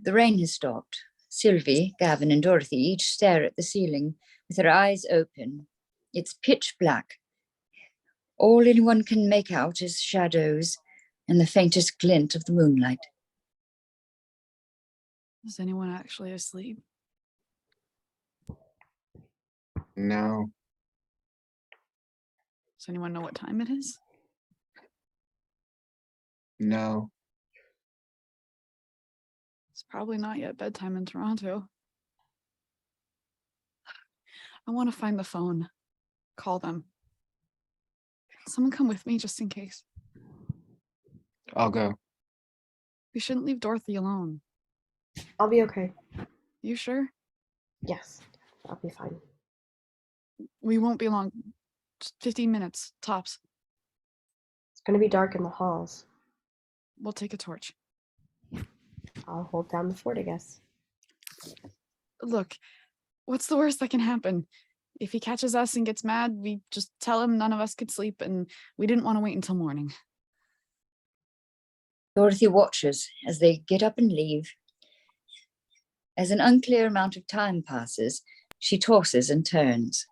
B: the rain has stopped. Sylvie, Gavin, and Dorothy each stare at the ceiling with their eyes open. It's pitch black. All anyone can make out is shadows and the faintest glint of the moonlight.
E: Is anyone actually asleep?
A: No.
E: Does anyone know what time it is?
A: No.
E: It's probably not yet bedtime in Toronto. I want to find the phone. Call them. Can someone come with me just in case?
A: I'll go.
E: We shouldn't leave Dorothy alone.
D: I'll be okay.
E: You sure?
D: Yes, I'll be fine.
E: We won't be long. Just 15 minutes, tops.
D: It's going to be dark in the halls.
E: We'll take a torch.
D: I'll hold down the fort, I guess.
E: Look, what's the worst that can happen? If he catches us and gets mad, we just tell him none of us could sleep and we didn't want to wait until morning.
B: Dorothy watches as they get up and leave. As an unclear amount of time passes, she tosses and turns.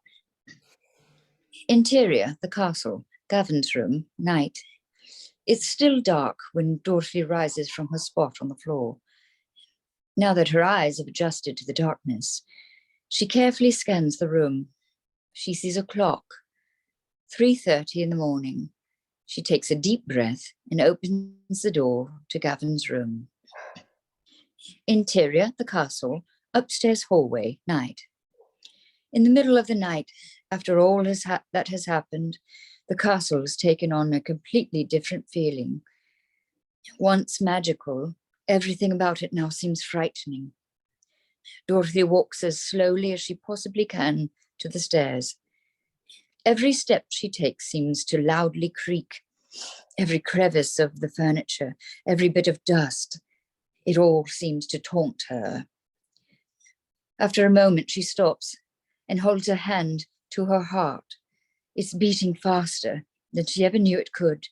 B: Interior, the castle, Gavin's room, night. It's still dark when Dorothy rises from her spot on the floor. Now that her eyes have adjusted to the darkness, she carefully scans the room. She sees a clock, 3:30 in the morning. She takes a deep breath and opens the door to Gavin's room. Interior, the castle, upstairs hallway, night. In the middle of the night, after all that has happened, the castle has taken on a completely different feeling. Once magical, everything about it now seems frightening. Dorothy walks as slowly as she possibly can to the stairs. Every step she takes seems to loudly creak. Every crevice of the furniture, every bit of dust, it all seems to taunt her. After a moment, she stops and holds her hand to her heart. It's beating faster than she ever knew it could.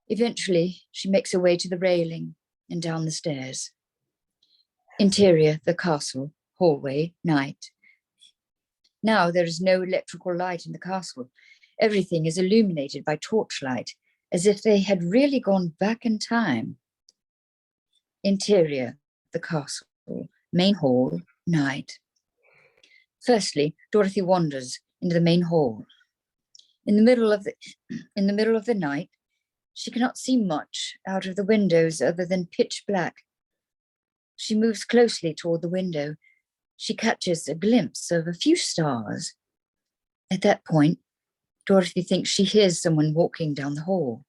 B: Eventually, she makes her way to the railing and down the stairs. Interior, the castle, hallway, night. Now there is no electrical light in the castle. Everything is illuminated by torchlight, as if they had really gone back in time. Interior, the castle, main hall, night. Firstly, Dorothy wanders into the main hall. In the middle of the night, she cannot see much out of the windows other than pitch black. She moves closely toward the window. She catches a glimpse of a few stars. At that point, Dorothy thinks she hears someone walking down the hall,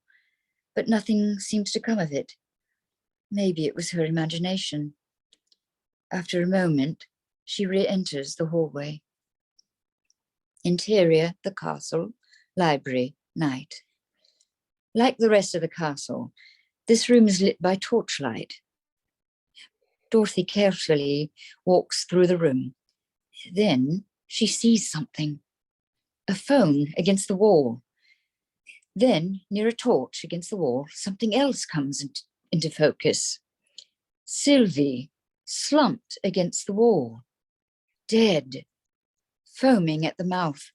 B: but nothing seems to come of it. Maybe it was her imagination. After a moment, she re-enters the hallway. Interior, the castle, library, night. Like the rest of the castle, this room is lit by torchlight. Dorothy carefully walks through the room. Then she sees something. A phone against the wall. Then, near a torch against the wall, something else comes into focus. Sylvie, slumped against the wall. Dead. Foaming at the mouth.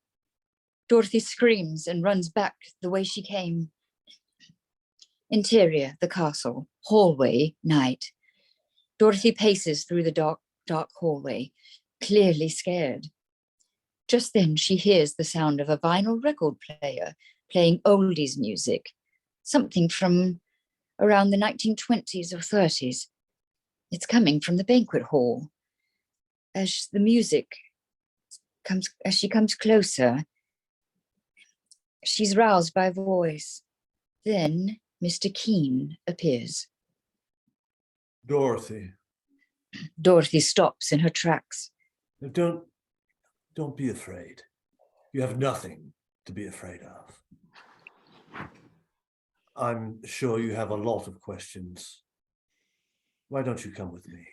B: Dorothy screams and runs back the way she came. Interior, the castle, hallway, night. Dorothy paces through the dark hallway, clearly scared. Just then she hears the sound of a vinyl record player playing oldies music, something from around the 1920s or 30s. It's coming from the banquet hall. As she comes closer, she's roused by a voice. Then Mr. Keene appears.
C: Dorothy.
B: Dorothy stops in her tracks.
C: Don't be afraid. You have nothing to be afraid of. I'm sure you have a lot of questions. Why don't you come with me?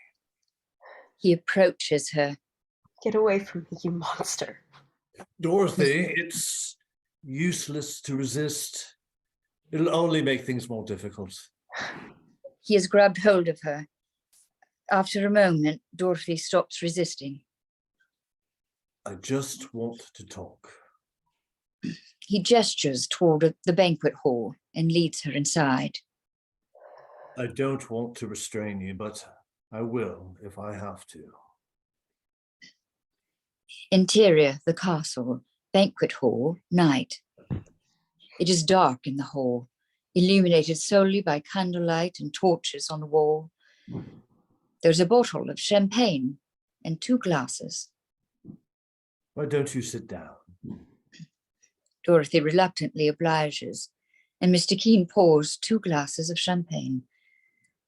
B: He approaches her.
D: Get away from me, you monster.
C: Dorothy, it's useless to resist. It'll only make things more difficult.
B: He has grabbed hold of her. After a moment, Dorothy stops resisting.
C: I just want to talk.
B: He gestures toward the banquet hall and leads her inside.
C: I don't want to restrain you, but I will if I have to.
B: Interior, the castle, banquet hall, night. It is dark in the hall, illuminated solely by candlelight and torches on the wall. There's a bottle of champagne and 2 glasses.
C: Why don't you sit down?
B: Dorothy reluctantly obliges, and Mr. Keene pours 2 glasses of champagne.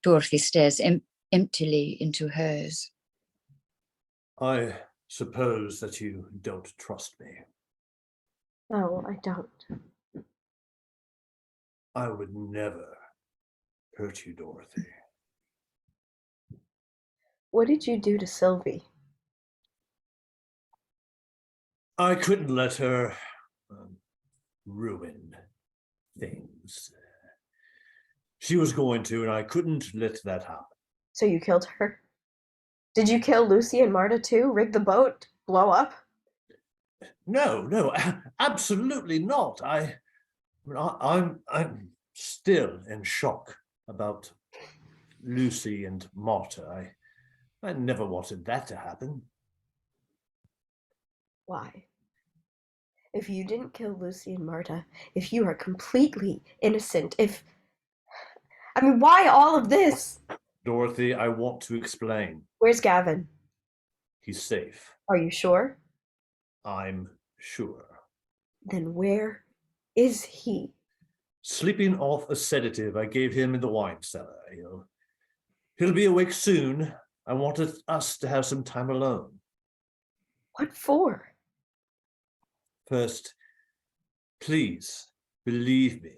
B: Dorothy stares emptily into hers.
C: I suppose that you don't trust me.
D: No, I don't.
C: I would never hurt you, Dorothy.
D: What did you do to Sylvie?
C: I couldn't let her ruin things. She was going to, and I couldn't let that happen.
D: So you killed her? Did you kill Lucy and Marta too? Rig the boat? Blow up?
C: No, absolutely not. I'm still in shock about Lucy and Marta. I never wanted that to happen.
D: Why? If you didn't kill Lucy and Marta, if you are completely innocent, why all of this?
C: Dorothy, I want to explain.
D: Where's Gavin?
C: He's safe.
D: Are you sure?
C: I'm sure.
D: Then where is he?
C: Sleeping off a sedative I gave him in the wine cellar. He'll be awake soon. I wanted us to have some time alone.
D: What for?
C: First, please believe me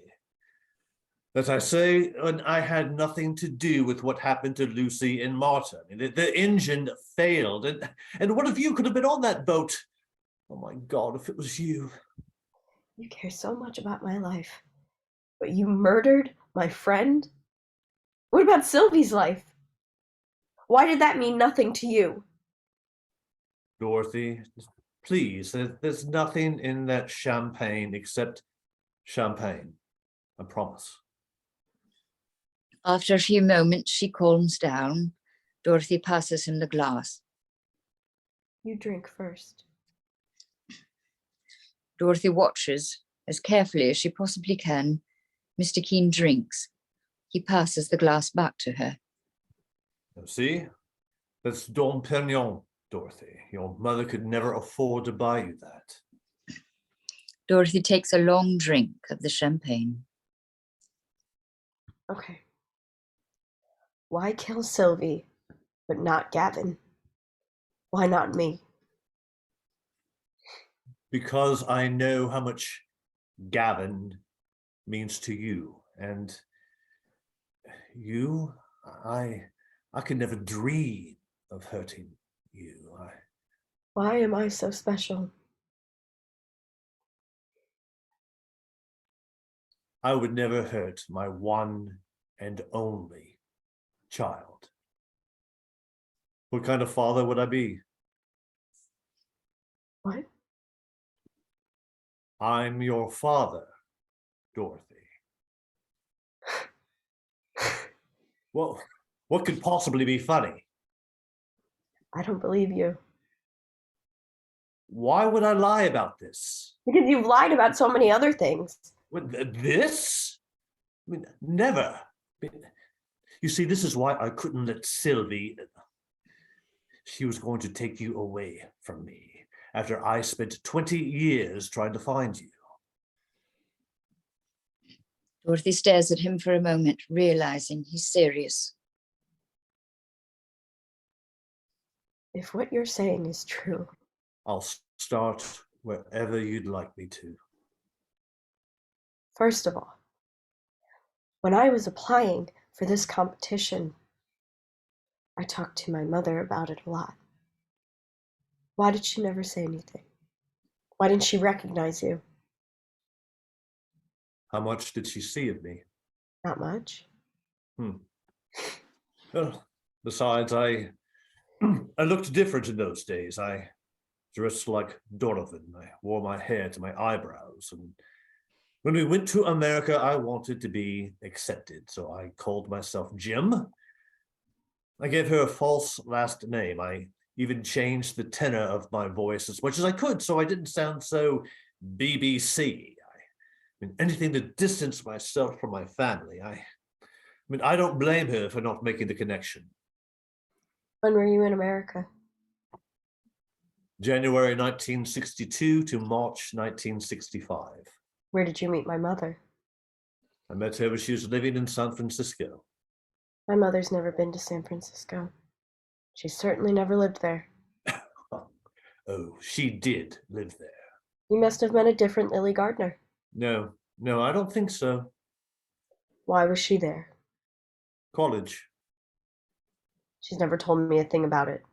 C: that I say I had nothing to do with what happened to Lucy and Marta. The engine failed, and one of you could have been on that boat. Oh my God, if it was you.
D: You care so much about my life, but you murdered my friend? What about Sylvie's life? Why did that mean nothing to you?
C: Dorothy, please, there's nothing in that champagne except champagne. I promise.
B: After a few moments, she calms down. Dorothy passes him the glass.
D: You drink first.
B: Dorothy watches, as carefully as she possibly can. Mr. Keene drinks. He passes the glass back to her.
C: See? That's Dom Perignon, Dorothy. Your mother could never afford to buy you that.
B: Dorothy takes a long drink of the champagne.
D: Okay. Why kill Sylvie, but not Gavin? Why not me?
C: Because I know how much Gavin means to you, and you, I could never dream of hurting you.
D: Why am I so special?
C: I would never hurt my one and only child. What kind of father would I be?
D: What?
C: I'm your father, Dorothy. Well, what could possibly be funny?
D: I don't believe you.
C: Why would I lie about this?
D: Because you've lied about so many other things.
C: This? Never. You see, this is why I couldn't let Sylvie. She was going to take you away from me after I spent 20 years trying to find you.
B: Dorothy stares at him for a moment, realizing he's serious.
D: If what you're saying is true,
C: I'll start wherever you'd like me to.
D: first of all, when I was applying for this competition, I talked to my mother about it a lot. Why did she never say anything? Why didn't she recognize you?
C: How much did she see of me?
D: Not much.
C: Well, besides, I looked different in those days. I dressed like Dorothy. I wore my hair to my eyebrows. And when we went to America, I wanted to be accepted. So I called myself Jim. I gave her a false last name. I even changed the tenor of my voice as much as I could so I didn't sound so BBC. Anything to distance myself from my family. I don't blame her for not making the connection.
D: When were you in America?
C: January 1962 to March 1965.
D: Where did you meet my mother?
C: I met her when she was living in San Francisco.
D: My mother's never been to San Francisco. She certainly never lived there.
C: Oh, she did live there.
D: You must have met a different Lily Gardner.
C: No, I don't think so.
D: Why was she there?
C: College.
D: She's never told me a thing about it.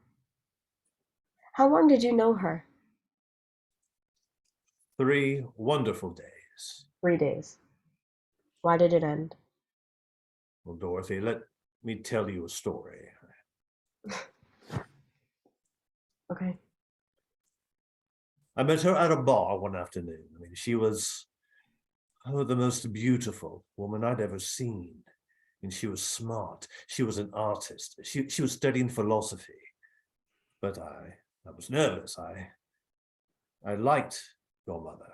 D: How long did you know her?
C: 3 wonderful days.
D: 3 days. Why did it end?
C: Well, Dorothy, let me tell you a story.
D: Okay.
C: I met her at a bar one afternoon. I mean, she was the most beautiful woman I'd ever seen. And she was smart. She was an artist. She was studying philosophy. But I was nervous. I liked your mother.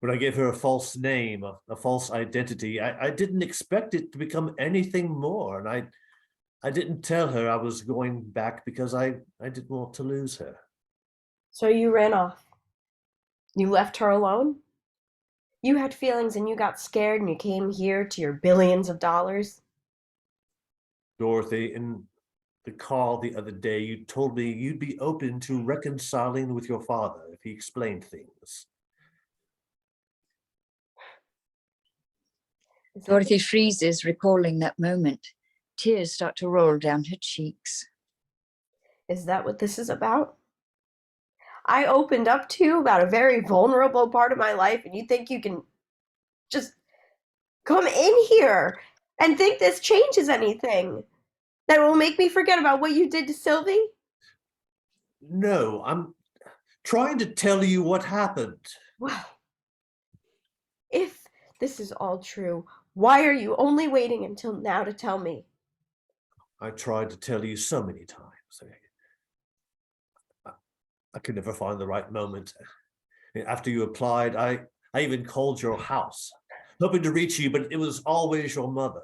C: When I gave her a false name, a false identity, I didn't expect it to become anything more. And I didn't tell her I was going back because I didn't want to lose her.
D: So you ran off. You left her alone? You had feelings and you got scared and you came here to your billions of dollars?
C: Dorothy, in the call the other day, you told me you'd be open to reconciling with your father if he explained things.
B: Dorothy freezes, recalling that moment. Tears start to roll down her cheeks.
D: Is that what this is about? I opened up to you about a very vulnerable part of my life, and you think you can just come in here and think this changes anything? That will make me forget about what you did to Sylvie?
C: No, I'm trying to tell you what happened.
D: Well, if this is all true, why are you only waiting until now to tell me?
C: I tried to tell you so many times. I could never find the right moment. After you applied, I even called your house, hoping to reach you, but it was always your mother.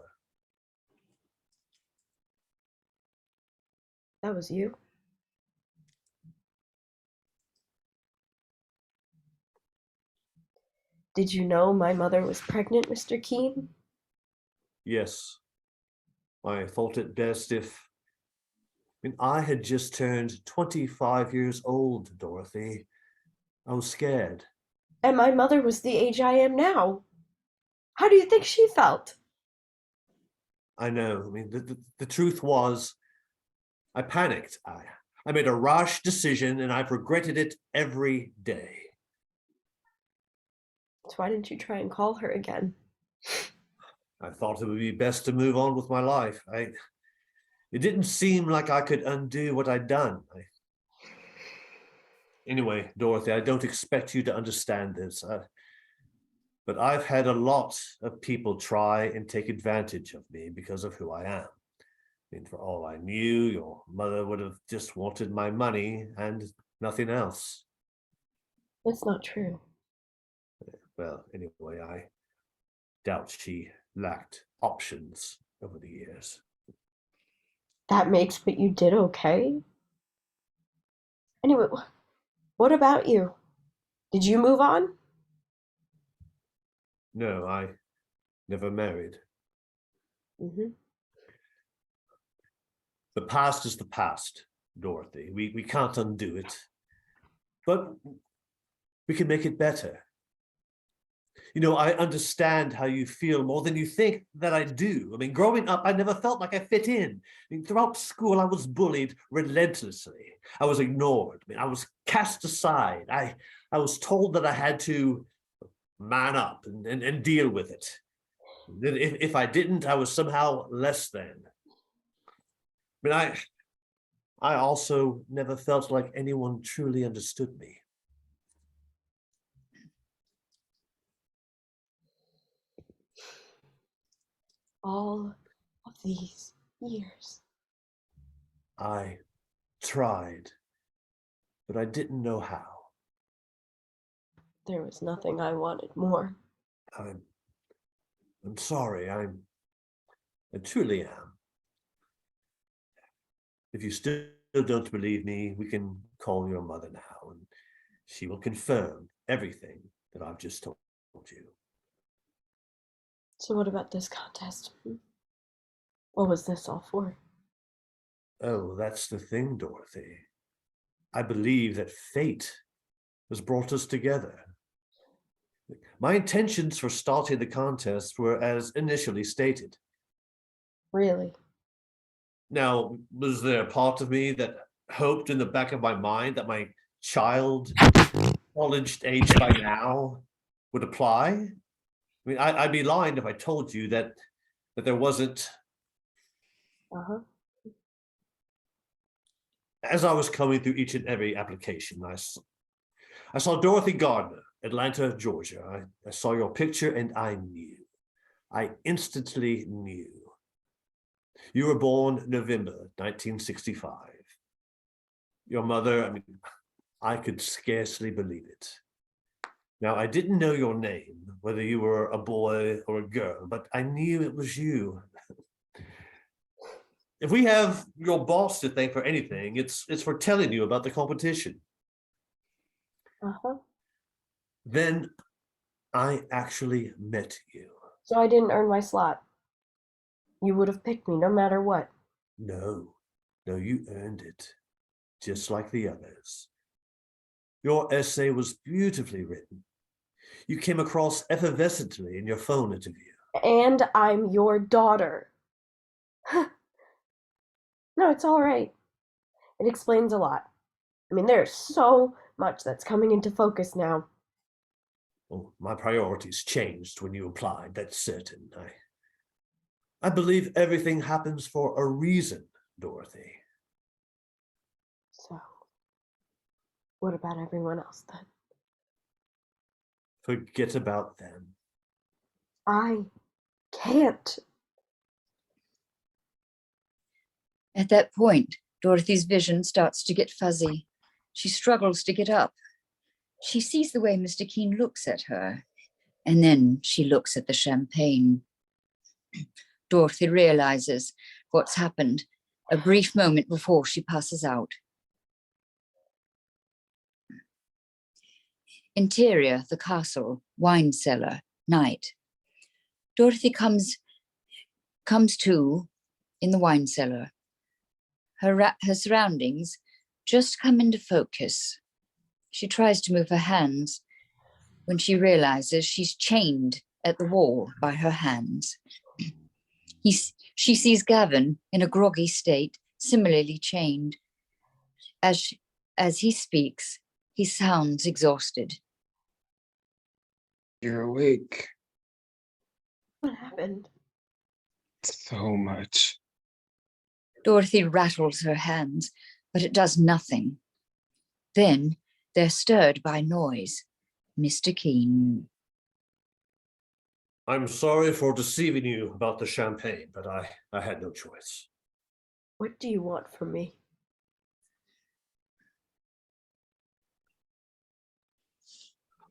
D: That was you? Did you know my mother was pregnant, Mr. Keene?
C: Yes. I thought it best if... I had just turned 25 years old, Dorothy. I was scared.
D: And my mother was the age I am now. How do you think she felt?
C: I know. The truth was, I panicked. I made a rash decision, and I've regretted it every day.
D: So why didn't you try and call her again?
C: I thought it would be best to move on with my life. It didn't seem like I could undo what I'd done. Anyway, Dorothy, I don't expect you to understand this. But I've had a lot of people try and take advantage of me because of who I am. For all I knew, your mother would have just wanted my money and nothing else.
D: That's not true.
C: Well, anyway, I doubt she lacked options over the years.
D: That makes what you did okay? Anyway, what about you? Did you move on?
C: No, I never married.
D: Mm-hmm.
C: The past is the past, Dorothy. We can't undo it. But we can make it better. I understand how you feel more than you think that I do. Growing up, I never felt like I fit in. Throughout school, I was bullied relentlessly. I was ignored. I was cast aside. I was told that I had to man up and deal with it. If I didn't, I was somehow less than. I also never felt like anyone truly understood me.
D: All of these years.
C: I tried, but I didn't know how.
D: There was nothing I wanted more.
C: I'm sorry. I truly am. If you still don't believe me, we can call your mother now, and she will confirm everything that I've just told you.
D: So what about this contest? What was this all for?
C: Oh, that's the thing, Dorothy. I believe that fate has brought us together. My intentions for starting the contest were as initially stated.
D: Really?
C: Now, was there a part of me that hoped in the back of my mind that my child, college age by now, would apply? I'd be lying if I told you that there wasn't.
D: Uh-huh.
C: As I was coming through each and every application, I saw Dorothy Gardner, Atlanta, Georgia. I saw your picture and I knew. I instantly knew. You were born November 1965. Your mother, I could scarcely believe it. Now, I didn't know your name, whether you were a boy or a girl, but I knew it was you. If we have your boss to thank for anything, it's for telling you about the competition.
D: Uh-huh.
C: Then I actually met you.
D: So I didn't earn my slot. You would have picked me no matter what.
C: No, you earned it, just like the others. Your essay was beautifully written. You came across effervescently in your phone interview.
D: And I'm your daughter. No, it's all right. It explains a lot. There's so much that's coming into focus now.
C: Well, my priorities changed when you applied, that's certain. I believe everything happens for a reason, Dorothy.
D: So, what about everyone else then?
C: Forget about them.
D: I can't.
B: At that point, Dorothy's vision starts to get fuzzy. She struggles to get up. She sees the way Mr. Keene looks at her, and then she looks at the champagne. Dorothy realizes what's happened a brief moment before she passes out. Interior, the castle, wine cellar, night. Dorothy comes to in the wine cellar. Her surroundings just come into focus. She tries to move her hands when she realizes she's chained at the wall by her hands. She sees Gavin in a groggy state, similarly chained. As he speaks, he sounds exhausted.
A: You're awake.
D: What happened?
A: So much.
B: Dorothy rattles her hands, but it does nothing. Then they're stirred by noise. Mr. Keene.
C: I'm sorry for deceiving you about the champagne, but I had no choice.
D: What do you want from me?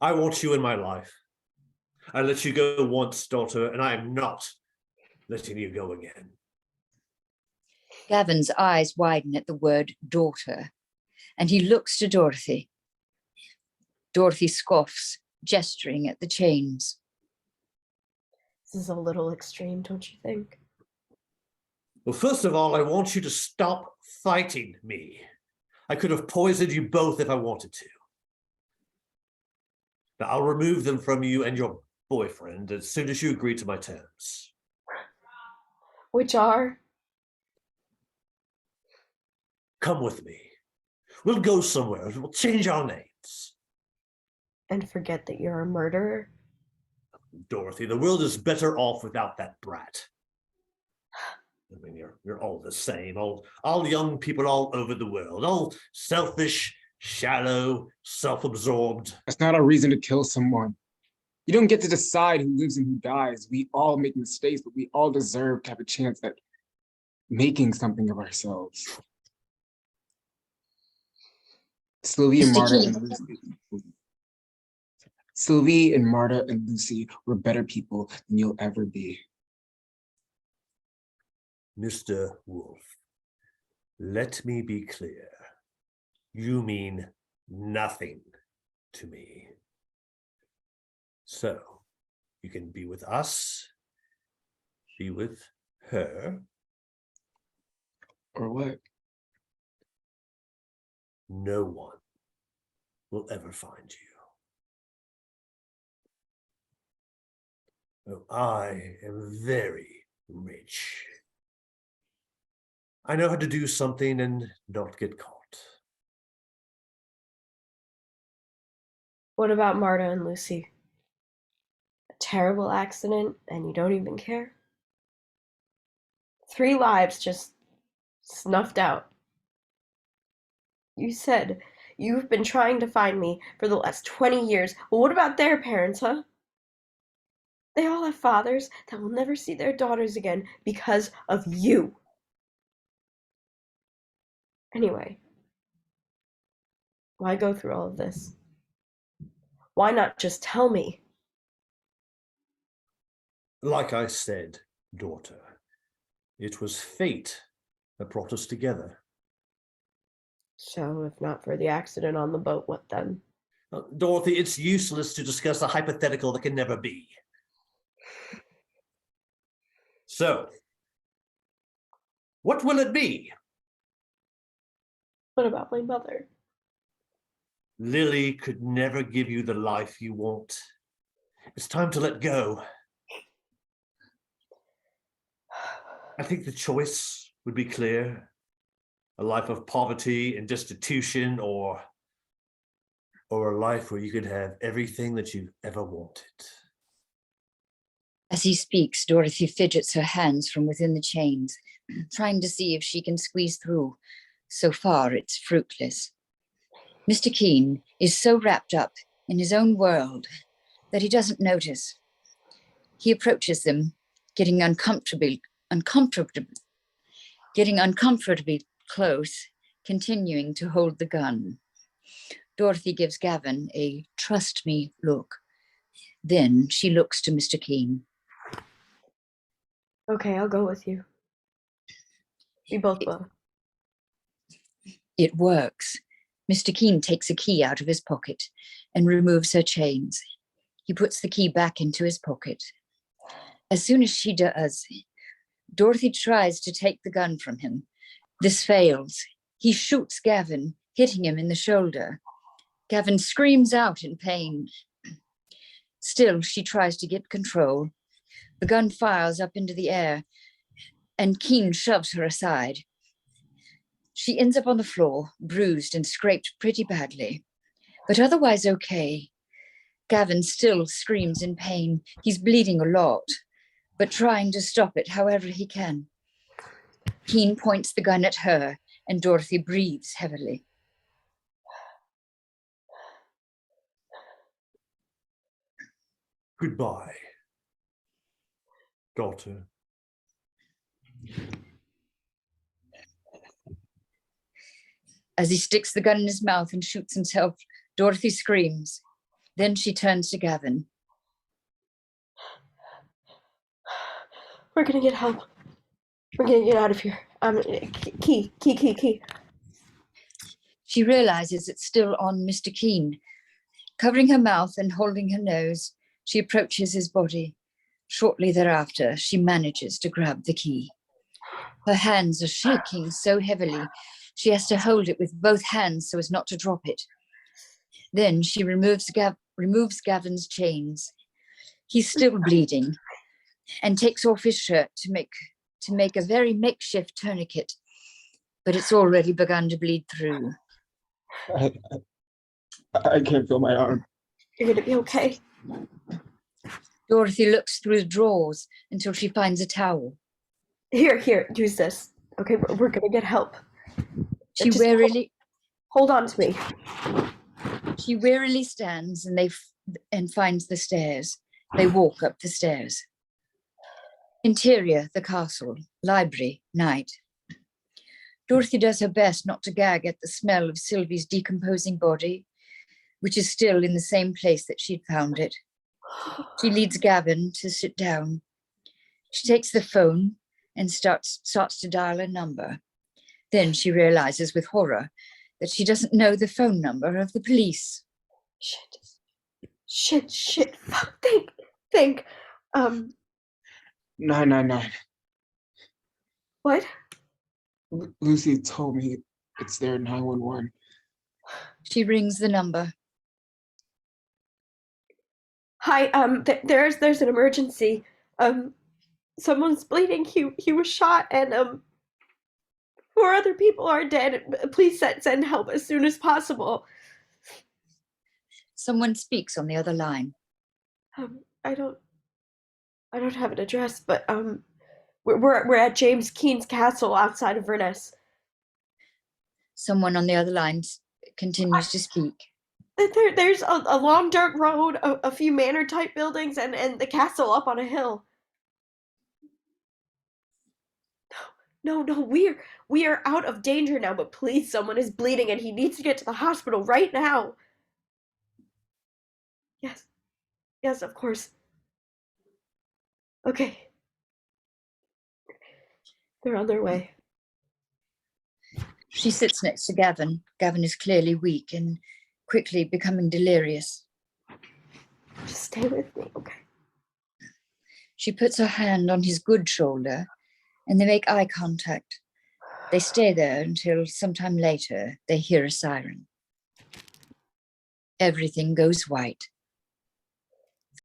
C: I want you in my life. I let you go once, daughter, and I am not letting you go again.
B: Gavin's eyes widen at the word daughter, and he looks to Dorothy. Dorothy scoffs, gesturing at the chains.
D: This is a little extreme, don't you think?
C: Well, first of all, I want you to stop fighting me. I could have poisoned you both if I wanted to. Now, I'll remove them from you and your boyfriend as soon as you agree to my terms.
D: Which are?
C: Come with me. We'll go somewhere. We'll change our names.
D: And forget that you're a murderer?
C: Dorothy, the world is better off without that brat. You're all the same, all young people all over the world, all selfish, shallow, self-absorbed.
A: That's not a reason to kill someone. You don't get to decide who lives and who dies. We all make mistakes, but we all deserve to have a chance at making something of ourselves. Sylvie and Marta and Lucy. Sylvie and Marta and Lucy were better people than you'll ever be.
C: Mr. Wolf, let me be clear. You mean nothing to me. So, you can be with us, be with her.
A: Or what?
C: No one will ever find you. Oh, I am very rich. I know how to do something and not get caught.
D: What about Marta and Lucy? A terrible accident and you don't even care? 3 lives just snuffed out. You said you've been trying to find me for the last 20 years. Well, what about their parents, huh? They all have fathers that will never see their daughters again because of you. Anyway, why go through all of this? Why not just tell me?
C: Like I said, daughter, it was fate that brought us together.
D: So, if not for the accident on the boat, what then?
C: Dorothy, it's useless to discuss a hypothetical that can never be. So, what will it be?
D: What about my mother?
C: Lily could never give you the life you want. It's time to let go. I think the choice would be clear. A life of poverty and destitution, or a life where you could have everything that you ever wanted.
B: As he speaks, Dorothy fidgets her hands from within the chains, trying to see if she can squeeze through. So far, it's fruitless. Mr. Keene is so wrapped up in his own world that he doesn't notice. He approaches them, getting uncomfortably close, continuing to hold the gun. Dorothy gives Gavin a trust me look. Then she looks to Mr. Keene.
D: Okay, I'll go with you. We both will.
B: It works. Mr. Keene takes a key out of his pocket and removes her chains. He puts the key back into his pocket. As soon as she does, Dorothy tries to take the gun from him. This fails. He shoots Gavin, hitting him in the shoulder. Gavin screams out in pain. Still, she tries to get control. The gun fires up into the air, and Keene shoves her aside. She ends up on the floor, bruised and scraped pretty badly, but otherwise okay. Gavin still screams in pain. He's bleeding a lot, but trying to stop it however he can. Keene points the gun at her, and Dorothy breathes heavily.
C: Goodbye, daughter.
B: As he sticks the gun in his mouth and shoots himself, Dorothy screams. Then she turns to Gavin.
D: We're gonna get help. We're gonna get out of here. Key.
B: She realizes it's still on Mr. Keene. Covering her mouth and holding her nose, she approaches his body. Shortly thereafter, she manages to grab the key. Her hands are shaking so heavily, she has to hold it with both hands so as not to drop it. Then she removes Gavin's chains. He's still bleeding and takes off his shirt to make a very makeshift tourniquet, but it's already begun to bleed through.
A: I can't feel my arm.
D: You're gonna be okay.
B: Dorothy looks through the drawers until she finds a towel.
D: Here, use this. Okay, we're gonna get help.
B: She
D: Just
B: wearily
D: hold on to me.
B: She wearily stands and finds the stairs. They walk up the stairs. Interior, the castle, library, night. Dorothy does her best not to gag at the smell of Sylvie's decomposing body, which is still in the same place that she'd found it. She leads Gavin to sit down. She takes the phone and starts to dial a number. Then she realizes with horror that she doesn't know the phone number of the police.
D: Shit. Think.
A: 999.
D: What?
A: Lucy told me it's their 911.
B: She rings the number.
D: Hi, there's an emergency. Someone's bleeding. He was shot, and 4 other people are dead. Please send help as soon as possible.
B: Someone speaks on the other line.
D: I don't have an address, but we're at James Keene's castle outside of Verness.
B: Someone on the other line continues to speak.
D: There's a long dirt road, a few manor-type buildings, and the castle up on a hill. No, we are out of danger now, but please, someone is bleeding and he needs to get to the hospital right now. Yes, of course. Okay. They're on their way.
B: She sits next to Gavin. Gavin is clearly weak and quickly becoming delirious.
D: Just stay with me, okay?
B: She puts her hand on his good shoulder and they make eye contact. They stay there until sometime later they hear a siren. Everything goes white.